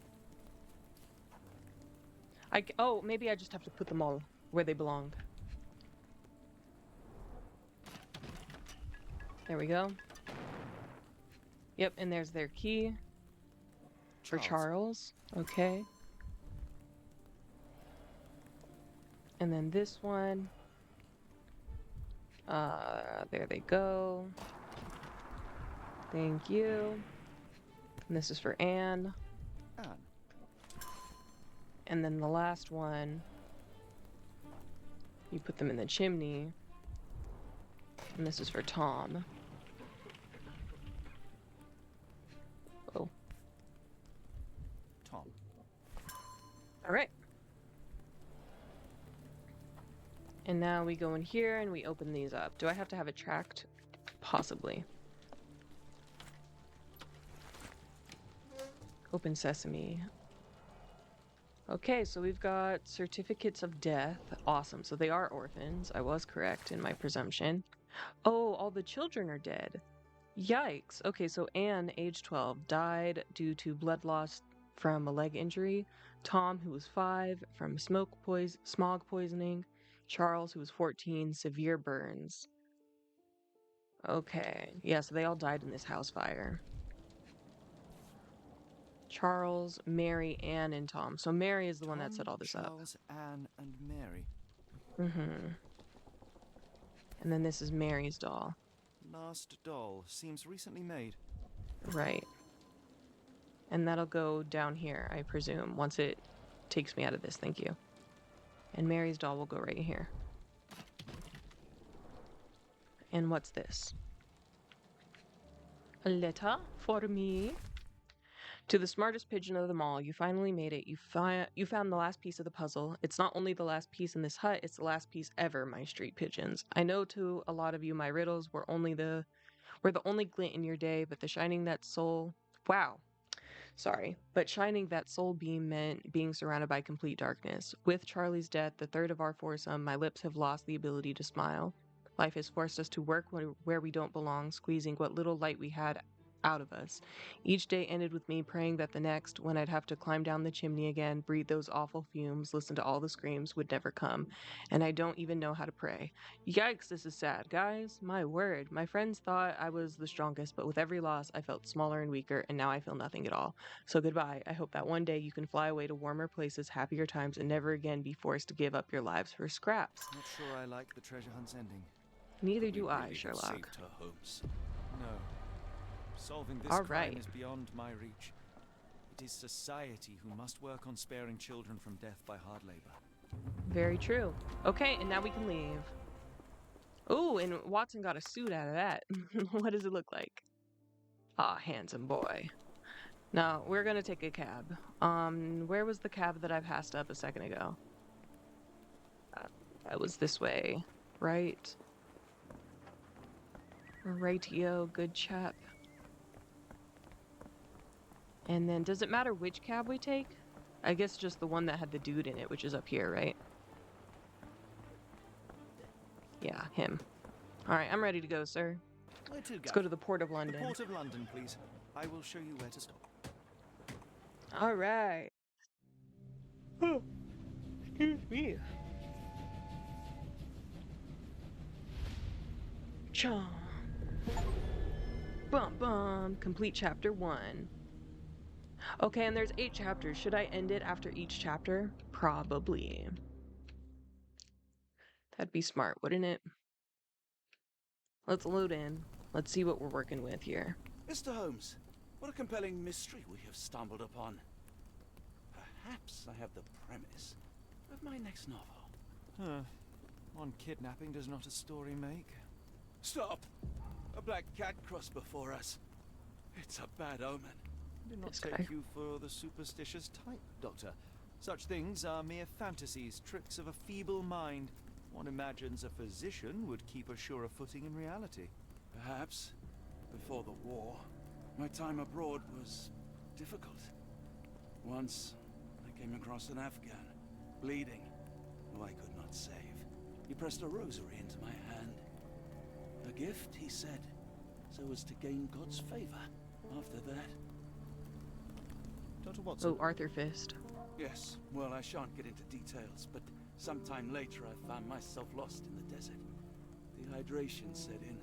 Speaker 1: Oh, maybe I just have to put them all where they belong. There we go. Yep, and there's their key. For Charles. Okay. And then this one. There they go. Thank you. And this is for Anne.
Speaker 2: Anne.
Speaker 1: And then the last one, you put them in the chimney. And this is for Tom. Oh.
Speaker 2: Tom.
Speaker 1: All right. And now we go in here and we open these up. Do I have to have it tracked? Possibly. Open sesame. Okay, so we've got certificates of death. Awesome. So they are orphans. I was correct in my presumption. Oh, all the children are dead. Yikes. Okay, so Anne, age 12, died due to blood loss from a leg injury. Tom, who was 5, from smog poisoning. Charles, who was 14, severe burns. Okay. Yeah, so they all died in this house fire. Charles, Mary, Anne, and Tom. So Mary is the one that set all this
Speaker 2: Charles, Anne, and Mary.
Speaker 1: Mm-hmm. And then this is Mary's doll.
Speaker 2: Last doll. Seems recently made.
Speaker 1: Right. And that'll go down here, I presume, once it takes me out of this. Thank you. And Mary's doll will go right here. And what's this? A letter for me. To the smartest pigeon of them all, you finally made it. You found the last piece of the puzzle. It's not only the last piece in this hut, it's the last piece ever, my street pigeons. I know to a lot of you my riddles were the only glint in your day, but shining that soul beam meant being surrounded by complete darkness. With Charlie's death, the third of our foursome, my lips have lost the ability to smile. Life has forced us to work where we don't belong, squeezing what little light we had out of us. Each day ended with me praying that the next, when I'd have to climb down the chimney again, breathe those awful fumes, listen to all the screams, would never come. And I don't even know how to pray. Yikes, this is sad. Guys, my word. My friends thought I was the strongest, but with every loss, I felt smaller and weaker, and now I feel nothing at all. So goodbye. I hope that one day you can fly away to warmer places, happier times, and never again be forced to give up your lives for scraps.
Speaker 2: Not sure I like the treasure hunt's ending.
Speaker 1: Neither
Speaker 3: We
Speaker 1: do I,
Speaker 3: really have
Speaker 1: Sherlock.
Speaker 3: saved her, Holmes.
Speaker 2: No. Solving this
Speaker 1: All
Speaker 2: crime
Speaker 1: right.
Speaker 2: is beyond my reach. It is society who must work on sparing children from death by hard labor.
Speaker 1: Very true. Okay, and now we can leave. Ooh, and Watson got a suit out of that. What does it look like? Ah, handsome boy. Now, we're gonna take a cab. Where was the cab that I passed up a second ago? That was this way, right? Rightio, good chap. And then, does it matter which cab we take? I guess just the one that had the dude in it, which is up here, right? Yeah, him. Alright, I'm ready to go, sir.
Speaker 2: Where to,
Speaker 1: Let's go to the Port of
Speaker 2: The
Speaker 1: London.
Speaker 2: Port of London, please. I will show you where to stop.
Speaker 1: Alright. Oh, excuse me. Chom. Bum bum. Complete chapter 1. Okay, and there's 8 chapters. Should I end it after each chapter? Probably. That'd be smart, wouldn't it? Let's load in. Let's see what we're working with here.
Speaker 3: Mr. Holmes, what a compelling mystery we have stumbled upon. Perhaps I have the premise of my next novel.
Speaker 2: Huh. One kidnapping does not a story make.
Speaker 3: Stop! A black cat crossed before us. It's a bad omen.
Speaker 2: I do not
Speaker 1: This
Speaker 2: take
Speaker 1: guy.
Speaker 2: you for the superstitious type, Doctor. Such things are mere fantasies, tricks of a feeble mind. One imagines a physician would keep a surer footing in reality.
Speaker 3: Perhaps, before the war, my time abroad was difficult. Once, I came across an Afghan, bleeding, who I could not save. He pressed a rosary into my hand. A gift, he said, so as to gain God's favor. After that,
Speaker 2: Dr. Watson,
Speaker 1: Oh, Arthur Fist.
Speaker 3: yes, well, I shan't get into details, but sometime later I found myself lost in the desert. Dehydration set in,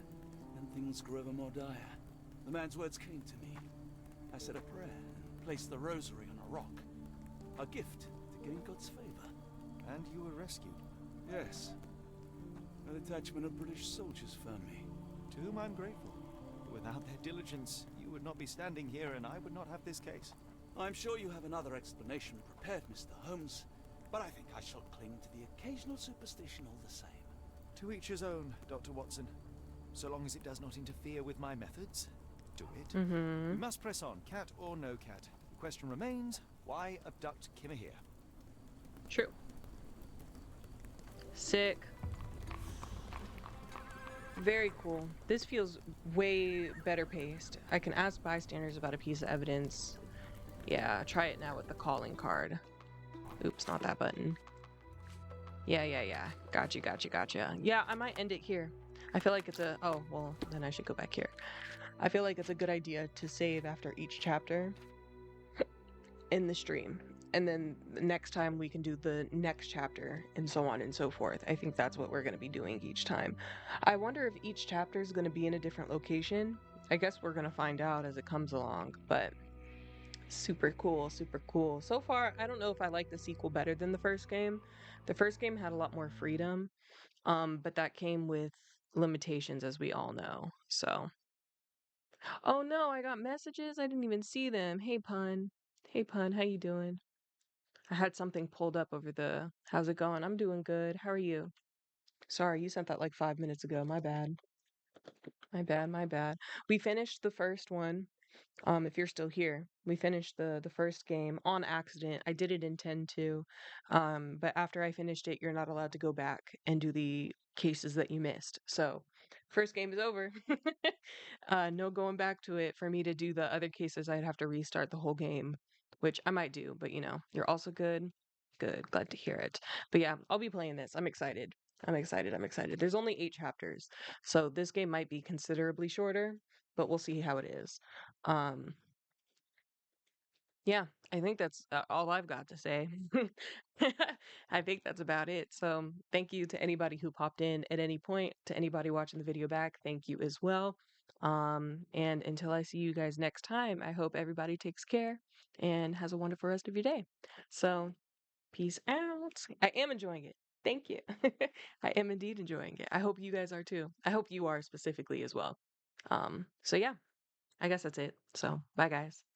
Speaker 3: and things grew ever more dire. The man's words came to me. I said a prayer and placed the rosary on a rock. A gift to gain God's favor.
Speaker 2: and you were rescued.
Speaker 3: Yes. A detachment of British soldiers found me.
Speaker 2: To whom I'm grateful. Without their diligence, you would not be standing here and I would not have this case.
Speaker 3: I'm sure you have another explanation prepared, Mr. Holmes, but I think I shall cling to the occasional superstition all the same.
Speaker 2: To each his own, Dr. Watson. So long as it does not interfere with my methods, do it.
Speaker 1: Mm-hmm.
Speaker 2: We must press on, cat or no cat. The question remains, why abduct Kimmer here?
Speaker 1: True. Sick. Very cool. This feels way better paced. I can ask bystanders about a piece of evidence. Yeah, try it now with the calling card. Oops, not that button. Yeah. Gotcha. Yeah, I might end it here. I feel like it's a... Oh, well, then I should go back here. I feel like it's a good idea to save after each chapter in the stream. And then the next time we can do the next chapter and so on and so forth. I think that's what we're going to be doing each time. I wonder if each chapter is going to be in a different location. I guess we're going to find out as it comes along, but super cool. So far, I don't know if I like the sequel better than the first game. The first game had a lot more freedom, but that came with limitations, as we all know. So, oh no, I got messages. I didn't even see them. Hey, Pun. How you doing? I had something pulled up over the. How's it going? I'm doing good. How are you? Sorry, you sent that like 5 minutes ago. My bad. My bad. We finished the first one. If you're still here, we finished the first game on accident. I didn't intend to, but after I finished it, you're not allowed to go back and do the cases that you missed. So, first game is over. No going back to it. For me to do the other cases, I'd have to restart the whole game, which I might do. But you're also good. Good. Glad to hear it. But yeah, I'll be playing this. I'm excited. I'm excited. There's only 8 chapters, so this game might be considerably shorter. but we'll see how it is. Um, yeah, I think that's all I've got to say. I think that's about it. So, thank you to anybody who popped in at any point, to anybody watching the video back, thank you as well. And until I see you guys next time, I hope everybody takes care and has a wonderful rest of your day. So, peace out. I am enjoying it. Thank you. I am indeed enjoying it. I hope you guys are too. I hope you are specifically as well. So yeah, I guess that's it. So, bye guys.